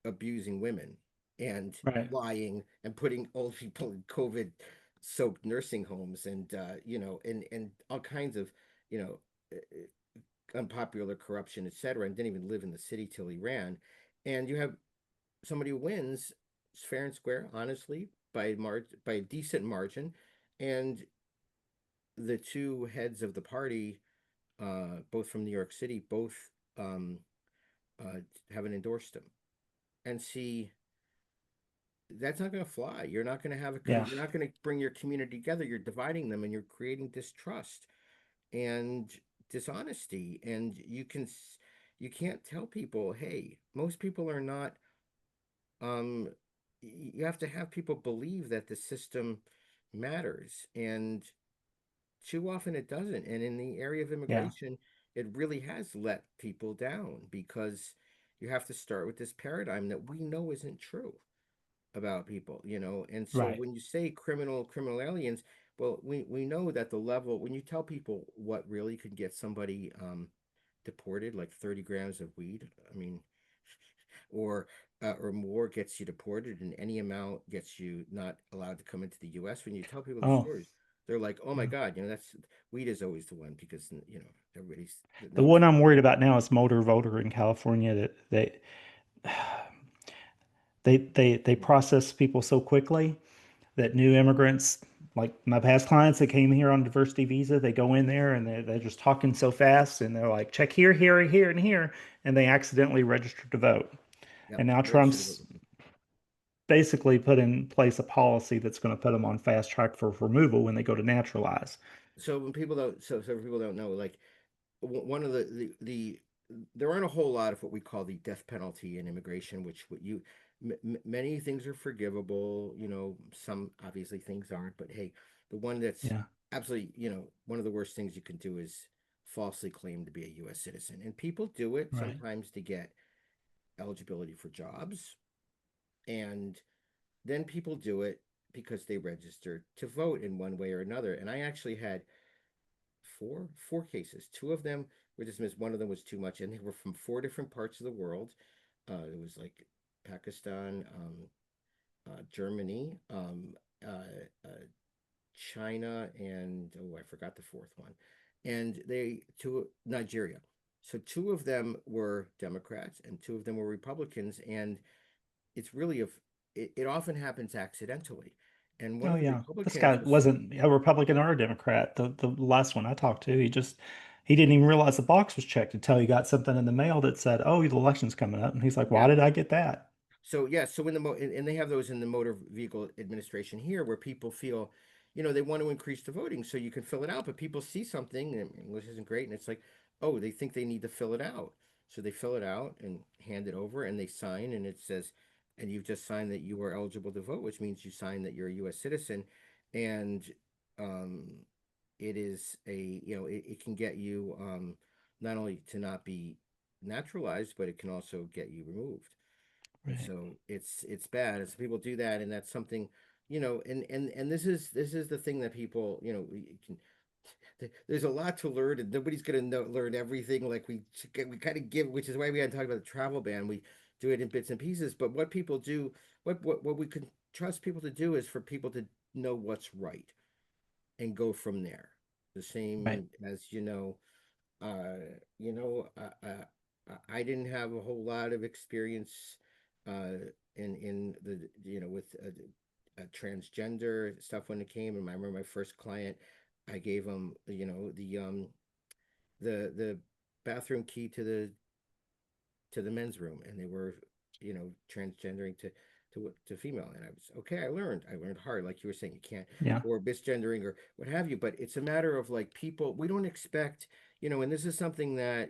abusing women and Right. lying and putting old people in COVID soaked nursing homes, and and all kinds of you know unpopular corruption, etc., and didn't even live in the city till he ran. And you have somebody who wins fair and square, honestly, by a decent margin, and the two heads of the party, both from New York City, both um, uh, haven't endorsed him. And see, that's not going to fly. You're not going to have Yeah. you're not going to bring your community together. You're dividing them, and you're creating distrust and dishonesty. And you can't tell people, hey, most people are not. Um, you have to have people believe that the system matters, and too often it doesn't. And in the area of Yeah. immigration, it really has let people down because you have to start with this paradigm that we know isn't true about people, you know. And so Right. when you say criminal aliens, well, we know that the level when you tell people what really could get somebody deported, like 30 grams of weed, I mean, or more gets you deported, and any amount gets you not allowed to come into the U.S. When you tell people the Oh, stories, they're like, "Oh my yeah. God, you know, that's weed is always the one because you know everybody's The no one's one I'm worried about now is motor voter in California that they process people so quickly that new immigrants, like my past clients that came here on diversity visa, they go in there and they're just talking so fast and they're like, check here, here, here, and here, and they accidentally register to vote. yep And now registered to Trump's vote. basically put in place a policy that's going to put them on fast track for removal when they go to naturalize. So when people don't, so people don't know, like one of the there aren't a whole lot of what we call the death penalty in immigration, which what you many things are forgivable, you know, some obviously things aren't, but hey, the one that's Yeah, absolutely, you know, one of the worst things you can do is falsely claim to be a US citizen. And people do it right. sometimes to get eligibility for jobs, and then people do it because they registered to vote in one way or another. And I actually had four cases. Two of them were dismissed. One of them was too much, and they were from four different parts of the world. It was like Pakistan, Germany, China, and oh, I forgot the fourth one. And they two Nigeria. So two of them were Democrats, and two of them were Republicans. And it's really it often happens accidentally. And one Oh of the yeah, this guy Republicans was wasn't a Republican or a Democrat. The last one I talked to, he didn't even realize the box was checked until he got something in the mail that said, "Oh, the election's coming up," and he's like, "Why yeah. did I get that?" So yeah, so in the and they have those in the motor vehicle administration here, where people feel, you know, they want to increase the voting, so you can fill it out, but people see something, and English isn't great, and it's like, oh, they think they need to fill it out, so they fill it out and hand it over, and they sign, and it says, and you've just signed that you are eligible to vote, which means you sign that you're a U.S. citizen, and um, it is a, you know, it can get you not only to not be naturalized, but it can also get you removed. And Right, so it's bad. And so people do that, and that's something, you know, and this is the thing that people, you know, we can, there's a lot to learn, and nobody's gonna learn everything. Like we kind of give, which is why we had to talk about the travel ban. We do it in bits and pieces. But what people do, what we can trust people to do is for people to know what's right and go from there. The right. same as uh, you know, I didn't have a whole lot of experience in the with transgender stuff when it came. And I remember my first client, I gave him the bathroom key to the men's room, and they were transgendering to female, and I was okay. I learned hard, like you were saying, you can't, Yeah, or misgendering or what have you. But it's a matter of like people, we don't expect, and this is something that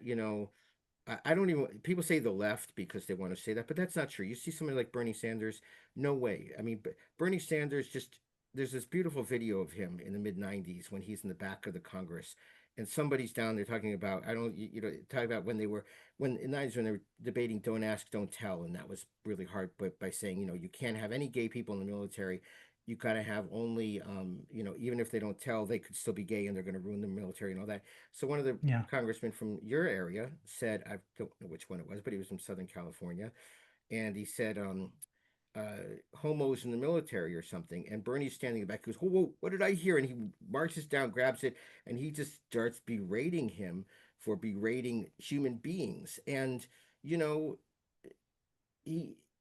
I don't even, people say the left because they want to say that, but that's not true. You see somebody like Bernie Sanders, no way. I mean, Bernie Sanders just, there's this beautiful video of him in the mid 90s when he's in the back of the Congress, and somebody's down there talking about, I don't, talking about when they were, when in the 90s when they were debating don't ask, don't tell. And that was really hard, but by saying, you can't have any gay people in the military. You gotta have only, even if they don't tell, they could still be gay and they're going to ruin the military and all that. So one of the yeah, congressman from your area said, I don't know which one it was, but he was from Southern California, and he said, homos in the military or something. And Bernie's standing in the back, goes, whoa, whoa, what did I hear? And he marches down, grabs it, and he just starts berating him for berating human beings. And, you know,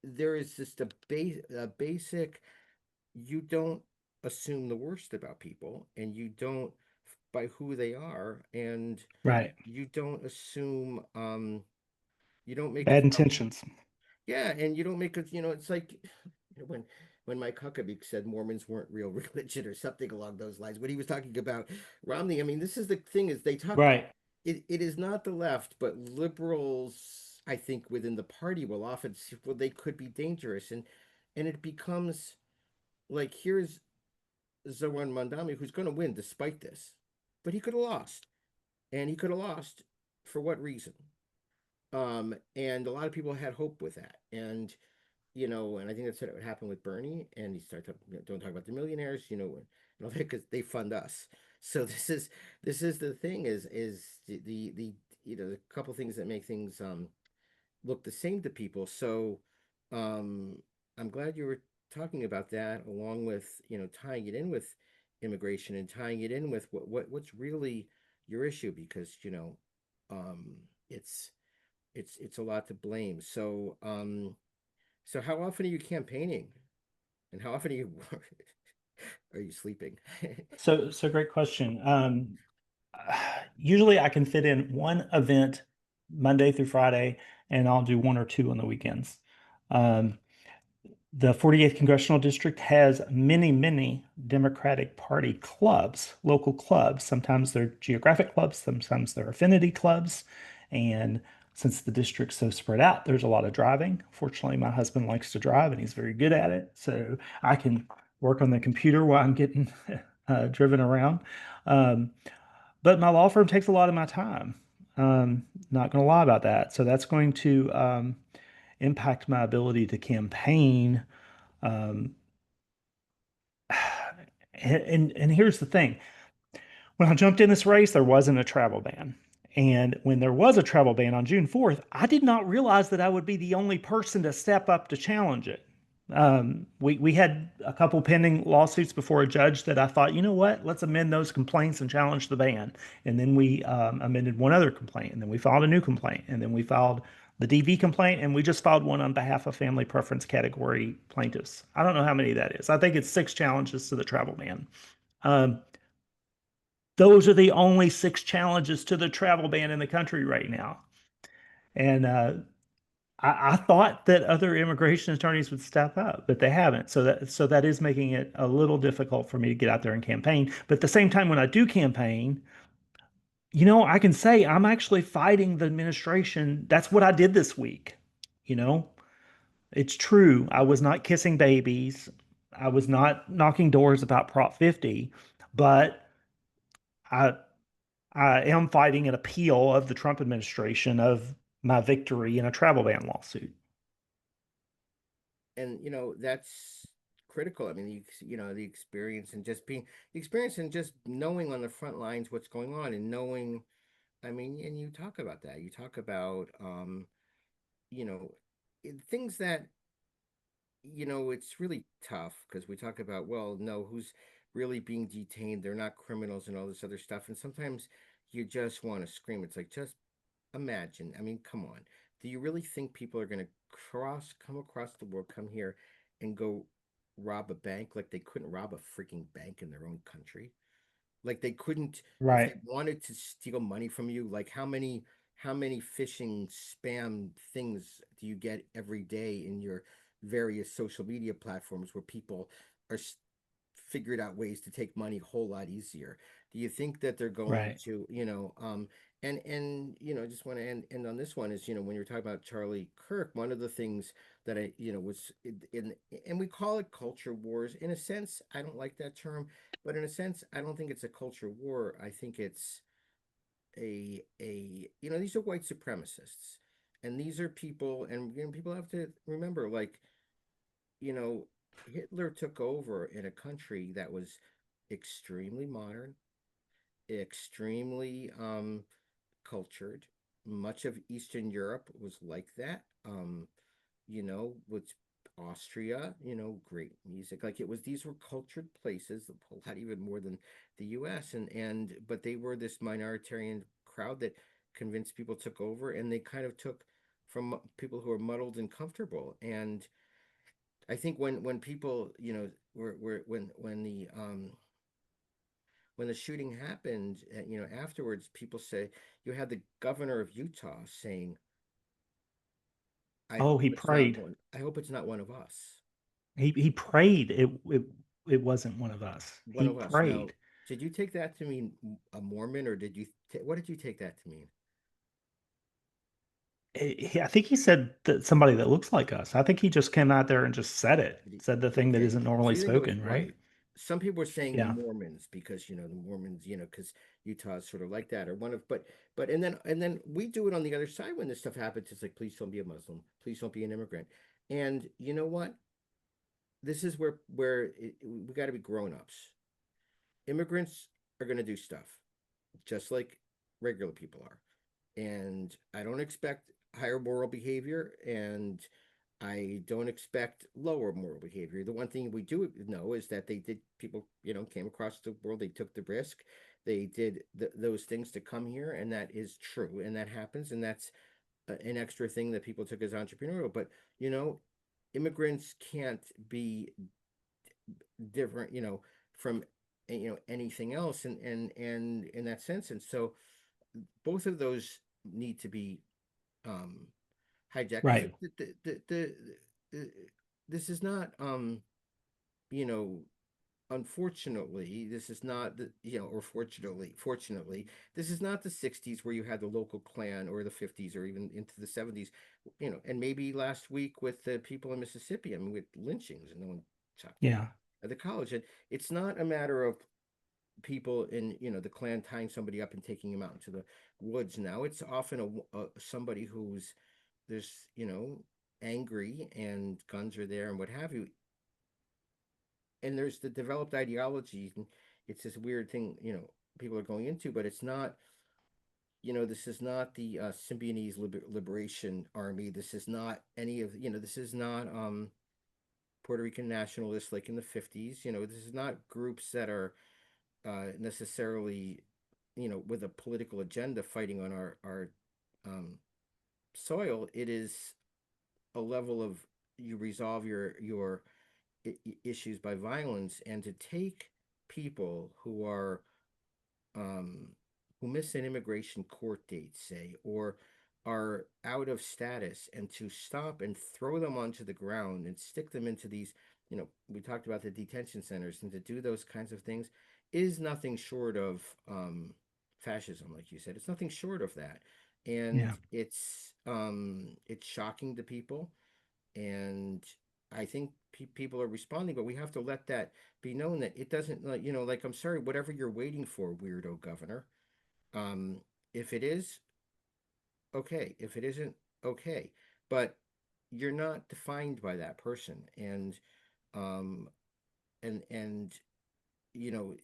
there is just a basic, you don't assume the worst about people, and you don't by who they are, and right. you don't assume you don't make Bad assumptions. intentions. Yeah, and you don't make it, it's like when Mike Huckabee said Mormons weren't real religion or something along those lines, when he was talking about Romney. I mean, this is the thing, is they talk, Right, it is not the left, but liberals, I think, within the party will often see, well, they could be dangerous, and it becomes like, here's Zoran Mandami, who's going to win despite this, but he could have lost, and he could have lost. For what reason? And a lot of people had hope with that. And and I think that's what happened with Bernie. And he started talking, don't talk about the millionaires, and all that because they fund us. So this is the thing is the the couple things that make things look the same to people. So um, I'm glad you were talking about that, along with tying it in with immigration and tying it in with what's really your issue, because um, it's it's a lot to blame. So how often are you campaigning, and how often are you are you sleeping? So great question. Usually I can fit in one event Monday through Friday, and I'll do one or two on the weekends. Um, the 48th Congressional District has many, many Democratic Party clubs, local clubs. Sometimes they're geographic clubs, sometimes they're affinity clubs. And since the district's so spread out, there's a lot of driving. Fortunately, my husband likes to drive and he's very good at it. So I can work on the computer while I'm getting driven around. Um, but my law firm takes a lot of my time. Not going to lie about that. So that's going to impact my ability to campaign. Um, and here's the thing. When I jumped in this race, there wasn't a travel ban. And when there was a travel ban on June 4th, I did not realize that I would be the only person to step up to challenge it. We had a couple pending lawsuits before a judge that I thought, you know what, let's amend those complaints and challenge the ban. And then we amended one other complaint, and then we filed a new complaint, and then we filed the DV complaint, and we just filed one on behalf of family preference category plaintiffs. I don't know how many that is. I think it's 6 challenges to the travel ban. Um, those are the only 6 challenges to the travel ban in the country right now. And I thought that other immigration attorneys would step up, but they haven't. So that is making it a little difficult for me to get out there and campaign. But at the same time, when I do campaign, I can say I'm actually fighting the administration. That's what I did this week. You know, it's true. I was not kissing babies. I was not knocking doors about Prop 50, but I I am fighting an appeal of the Trump administration of my victory in a travel ban lawsuit. And that's critical. I mean, the experience and just being the experience and just knowing on the front lines what's going on, and knowing, I mean, and you talk about that. You talk about you know things that it's really tough, because we talk about, well, no, who's really being detained, they're not criminals and all this other stuff, and sometimes you just want to scream. It's like, just imagine, I mean, come on. Do you really think people are going to come across the world, come here and go rob a bank like they couldn't rob a freaking bank in their own country? Like they couldn't, if they Right, wanted to steal money from you, like how many phishing spam things do you get every day in your various social media platforms, where people are figured out ways to take money a whole lot easier? Do you think that they're going right. to, and just want to end on this one is, when you're talking about Charlie Kirk, one of the things that I, was and we call it culture wars. In a sense, I don't like that term, but in a sense, I don't think it's a culture war. I think it's these are white supremacists, and these are people, and people have to remember, like, you know, Hitler took over in a country that was extremely modern, extremely cultured. Much of Eastern Europe was like that. With Austria, great music. Like, it was, these were cultured places, a lot even more than the US, and but they were this minoritarian crowd that convinced people, took over, and they kind of took from people who are muddled and comfortable. And I think when people, were when the shooting happened, afterwards, people say, you had the governor of Utah saying, Oh, he prayed. I hope it's not one of us. He prayed it wasn't one of us. One He of us. Now, prayed. did you take that to mean a Mormon, or what did you take that to mean? I think he said that somebody that looks like us. I think he just came out there and just said it, Did he, said the thing that okay. isn't So normally you think it was spoken, white? right? some people are saying the Yeah. Mormons because the Mormons, because Utah is sort of like that, or one of, but and then we do it on the other side when this stuff happens. It's like, please don't be a Muslim, please don't be an immigrant, and you know what? This is where we got to be grown-ups. Immigrants are going to do stuff just like regular people are, and I don't expect higher moral behavior, and I don't expect lower moral behavior. The one thing we do know is that they did, people, came across the world, they took the risk, they did those things to come here, and that is true, and that happens, and that's an extra thing that people took as entrepreneurial. But, you know, immigrants can't be different, from anything else, and in that sense. And so both of those need to be um hijacked, because Right. the this is not, you know unfortunately, this is not or fortunately, this is not the 60s where you had the local clan, or the 50s, or even into the 70s, and maybe last week with the people in Mississippi, I mean, with lynchings, and no one talked about Yeah. at the college. And it's not a matter of people in the clan tying somebody up and taking him out into the woods. Now it's often a somebody who's, there's, angry, and guns are there and what have you, and there's the developed ideology, and it's this weird thing, people are going into. But it's not, this is not the Symbionese Liberation Army. This is not any of, this is not Puerto Rican nationalists like in the 50s. This is not groups that are necessarily, with a political agenda fighting on our um, soil. It is a level of, you resolve your issues by violence, and to take people who are, um, who miss an immigration court date, say, or are out of status, and to stop and throw them onto the ground and stick them into these, we talked about the detention centers, and to do those kinds of things is nothing short of fascism, like you said. It's nothing short of that, and Yeah. it's shocking to people, and I think people are responding, but we have to let that be known, that it doesn't, like, like, I'm sorry, whatever you're waiting for, weirdo governor. Um, if it is, okay. If it isn't, okay. But you're not defined by that person, um, and you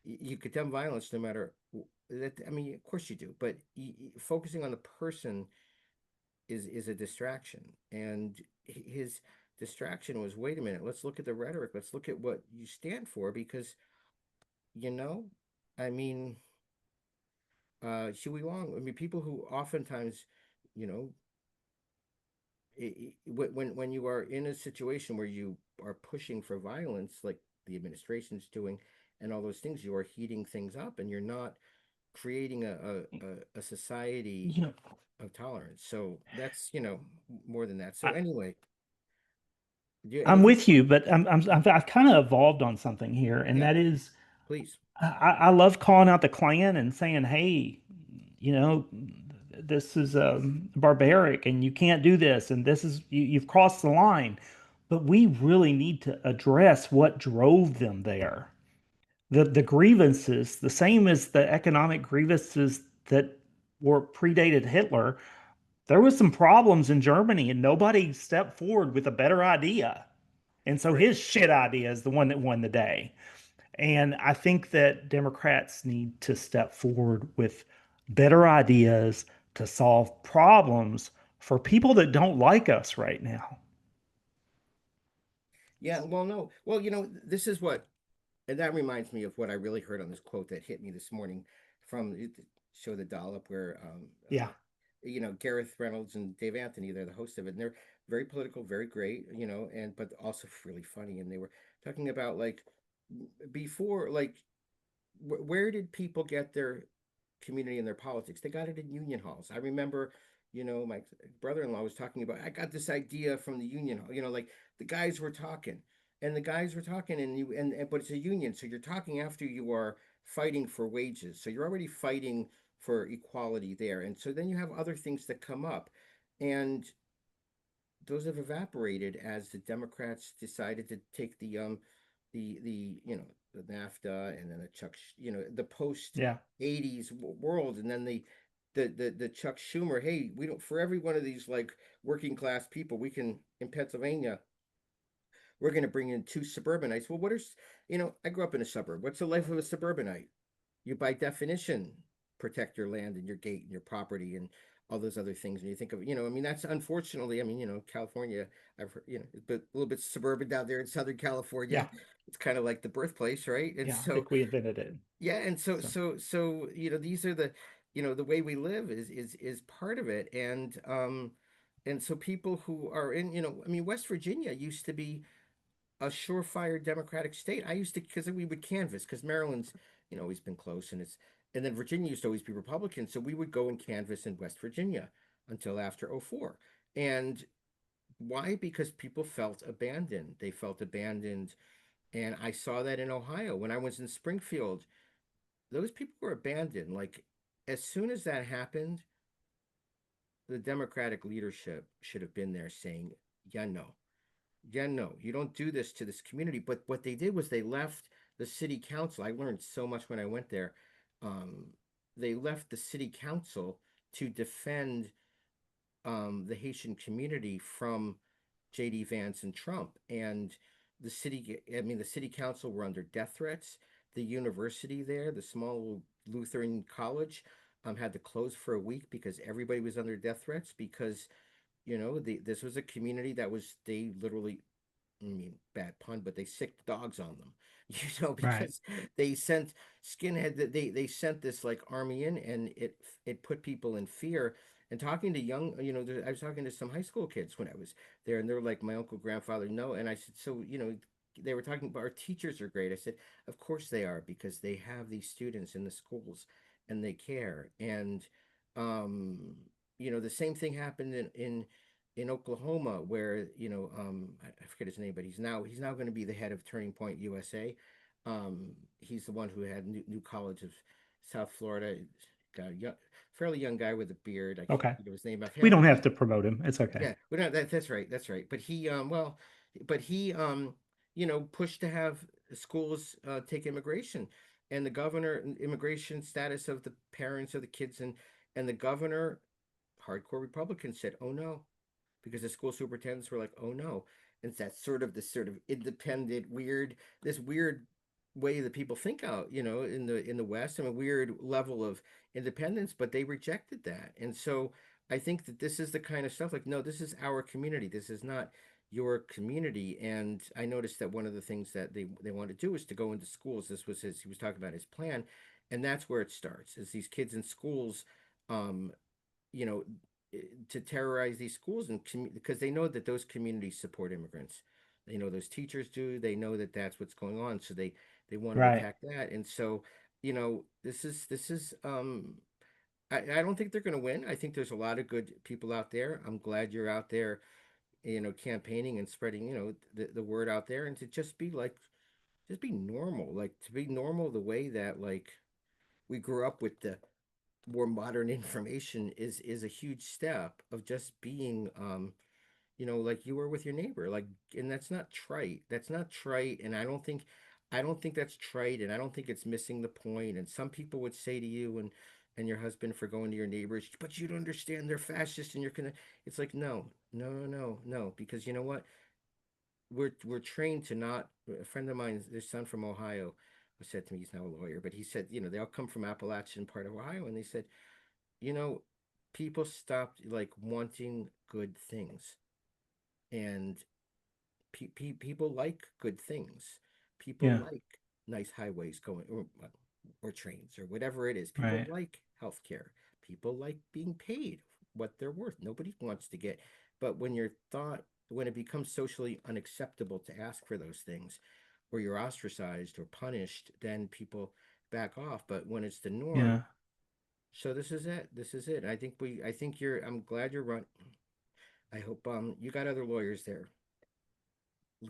you condemn violence no matter that. I mean, of course you do, but focusing on the person is a distraction. And his distraction was, wait a minute, let's look at the rhetoric, let's look at what you stand for, because you know I mean, Huey Long, I mean, people who oftentimes, you know when you are in a situation where you are pushing for violence, like the administration's doing, and all those things, you are heating things up, and you're not creating a society You know, of tolerance. So that's, more than that. So I, anyway, do you I'm anything? with you, but I've kind of evolved on something here, and Yeah, that is please. I love calling out the Klan and saying, hey, you know, this is barbaric and you can't do this, and this is you've crossed the line. But we really need to address what drove them there. The grievances, the same as the economic grievances that were predated Hitler. There was some problems in Germany, and nobody stepped forward with a better idea. And so Right. his shit idea is the one that won the day. And I think that Democrats need to step forward with better ideas to solve problems for people that don't like us right now. Yeah, well, no. Well, this is what, and that reminds me of what I really heard on this quote that hit me this morning from the show The Dollop, where Yeah. Gareth Reynolds and Dave Anthony, they're the host of it, and they're very political, very great, and but also really funny. And they were talking about, like, before, like, where did people get their community and their politics? They got it in union halls. I remember, my brother-in-law was talking about, I got this idea from the union hall. Like, the guys were talking, and but it's a union, so you're talking after you are fighting for wages. So you're already fighting for equality there, and so then you have other things that come up, and those have evaporated as the Democrats decided to take the the NAFTA, and then the post Yeah. 80s world, and then the Chuck Schumer, hey, we don't, for every one of these like working class people, we can, in Pennsylvania, we're going to bring in two suburbanites. Well, I grew up in a suburb. What's the life of a suburbanite? You, by definition, protect your land and your gate and your property and all those other things. And you think of, I mean, that's unfortunately, I mean, California, I've heard, it's a little bit suburban down there in Southern California. Yeah. It's kind of like the birthplace, right? And Yeah. I so, think we invented it. yeah, and so, So, these are the way we live is part of it. And so people who are in, I mean, West Virginia used to be a surefire Democratic state. I used to, because we would canvass, because Maryland's, always been close, and then Virginia used to always be Republican. So we would go and canvass in West Virginia until after '04. And why? Because people felt abandoned. They felt abandoned. And I saw that in Ohio when I was in Springfield. Those people were abandoned. Like, as soon as that happened, the Democratic leadership should have been there saying, yeah, no, yeah, no, you don't do this to this community. But what they did was they left the city council. I learned so much when I went there. Um, they left the city council to defend the Haitian community from JD Vance and Trump. And the city council were under death threats. The university there, the small Lutheran college, had to close for a week because everybody was under death threats because this was a community that was, they literally, I mean, bad pun, but they sicked dogs on them, right. because they sent they sent this like army in, and it put people in fear. And talking to young, I was talking to some high school kids when I was there, and they're like, my uncle, grandfather, no. And I said, so, they were talking about, our teachers are great. I said, of course they are, because they have these students in the schools and they care. And um, the same thing happened in Oklahoma, where I forget his name, but he's now going to be the head of Turning Point USA. He's the one who had New College of South Florida. Got a fairly young guy with a beard. I can't Okay. think of his name We offhand, don't but have to promote him. It's okay. yeah, well, no, that's right, that's right. But he pushed to have schools take immigration, and the governor, immigration status of the parents of the kids, and the governor, hardcore Republican, said, "Oh no," because the school superintendents were like, "Oh no," and that's sort of independent, this weird way that people think out, in the West, and a weird level of independence, but they rejected that. And so I think that this is the kind of stuff like, no, this is our community. This is not your community. And I noticed that one of the things that they want to do is to go into schools. This was he was talking about his plan, and that's where it starts. Is these kids in schools, um, you know, to terrorize these schools, and because they know that those communities support immigrants. They know those teachers do. They know that that's what's going on. So they want to Right. attack that. And so, this is I don't think they're going to win. I think there's a lot of good people out there. I'm glad you're out there, campaigning and spreading, the word out there, and to just be normal, like to be normal the way that like we grew up with the more modern information is a huge step of just being like you were with your neighbor, like, and that's not trite, and I don't think that's trite, and I don't think it's missing the point. And some people would say to you and your husband, for going to your neighbors, but you don't understand, they're fascist, and you're gonna, it's like, no, no, no, no, no, because you know what, we're trained to not. A friend of mine, their son from Ohio, said to me, he's now a lawyer, but he said, they all come from Appalachian part of Ohio, and they said, you know, people stopped like wanting good things, and people like good things. People Yeah. like nice highways going, or trains, or whatever it is. People Right. like healthcare. People like being paid what they're worth. Nobody wants to get, but when it becomes socially unacceptable to ask for those things, or you're ostracized or punished, then people back off. But when it's the norm, Yeah. so this is it. This is it. I think you're, I'm glad you're run. I hope you got other lawyers there.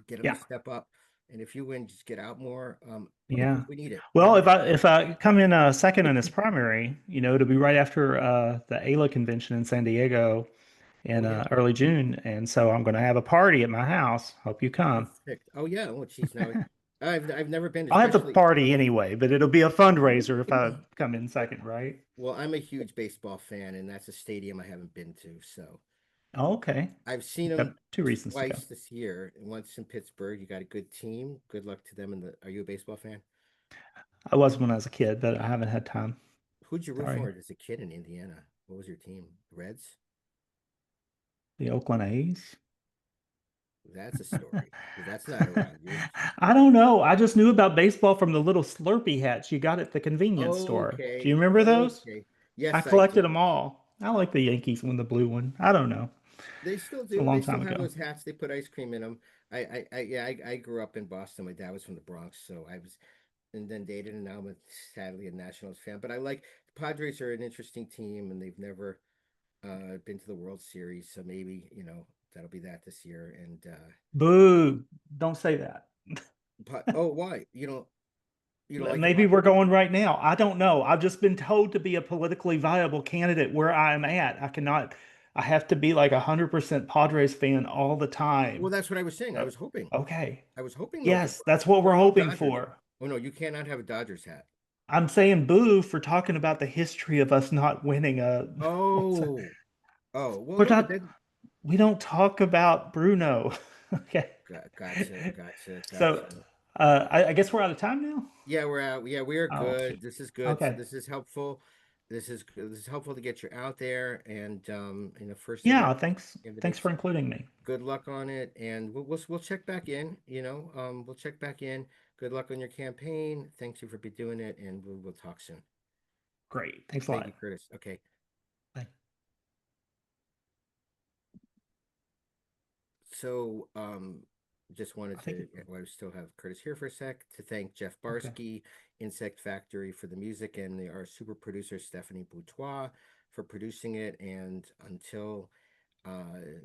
Get them to Yeah. step up. And if you win, just get out more, because Yeah. we need it. We Well, need if I come in second in this primary, it'll be right after the ALA convention in San Diego, Oh in yeah. early June, and so I'm going to have a party at my house. Hope you come. Perfect. Oh yeah. Oh geez, now I've never been, I'll have the especially. party anyway, but it'll be a fundraiser if I come in second, right? Well, I'm a huge baseball fan, and that's a stadium I haven't been to. So Oh, okay. I've seen Got them 2 reasons to go. twice this year. Once in Pittsburgh. You got a good team. Good luck to them. Are you a baseball fan? I was when I was a kid, but I haven't had time. Who'd you root Sorry. for as a kid in Indiana? What was your team? Reds? The Oakland A's. That's a story. That's not around you. I don't know. I just knew about baseball from the little Slurpee hats you got at the convenience store. Do you Okay. remember those? Okay. I Yes, I collected do. them all. I like the Yankees one, the blue one. I don't know. They still It's a do. They long still time have ago. those hats. They put ice cream in them. Yeah, I grew up in Boston. My dad was from the Bronx, so I was, and then dated, and now I'm sadly a Nationals fan. But I like the Padres are an interesting team, and they've never been to the World Series, so maybe that'll be that this year. And Boo. Don't say that. but oh, why you don't like the Maybe we're Padres? going right now. I don't know. I've just been told to be a politically viable candidate where I'm at. I have to be like 100% Padres fan all the Well, time. that's what I was saying. I Uh, was hoping. Okay. I was hoping though for the Yes, Padres. that's what we're What about hoping Dodgers? for. Oh no, you cannot have a Dodgers hat. I'm saying boo for talking about the history of us not winning a what's a, Oh, oh, well, we're no, but not then we don't talk about Bruno. Okay. gotcha, gotcha, So gotcha. I guess we're out of time now. Yeah, we're out. Yeah, we are Oh, good. okay. This is good. Okay. This is helpful. This is helpful to get you out there and first Yeah, election thanks candidates. for including me. Good luck on it, and we'll check back in. We'll check back in. Good luck on your campaign. Thanks you for be doing it, and we'll talk soon. Great. Thanks a Thank you, lot. Curtis. Okay. Bye. So, just I wanted think to, while we still have Curtis here for a sec, to thank Jeff okay. Barsky, Insect Factory for the music, and our super producer, Stephanie Boutois, for producing it. And until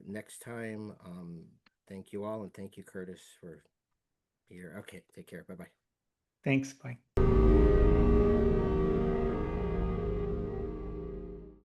next time, thank you all, and thank you, Curtis, for here. Okay, take care. Bye bye. Thanks. Bye.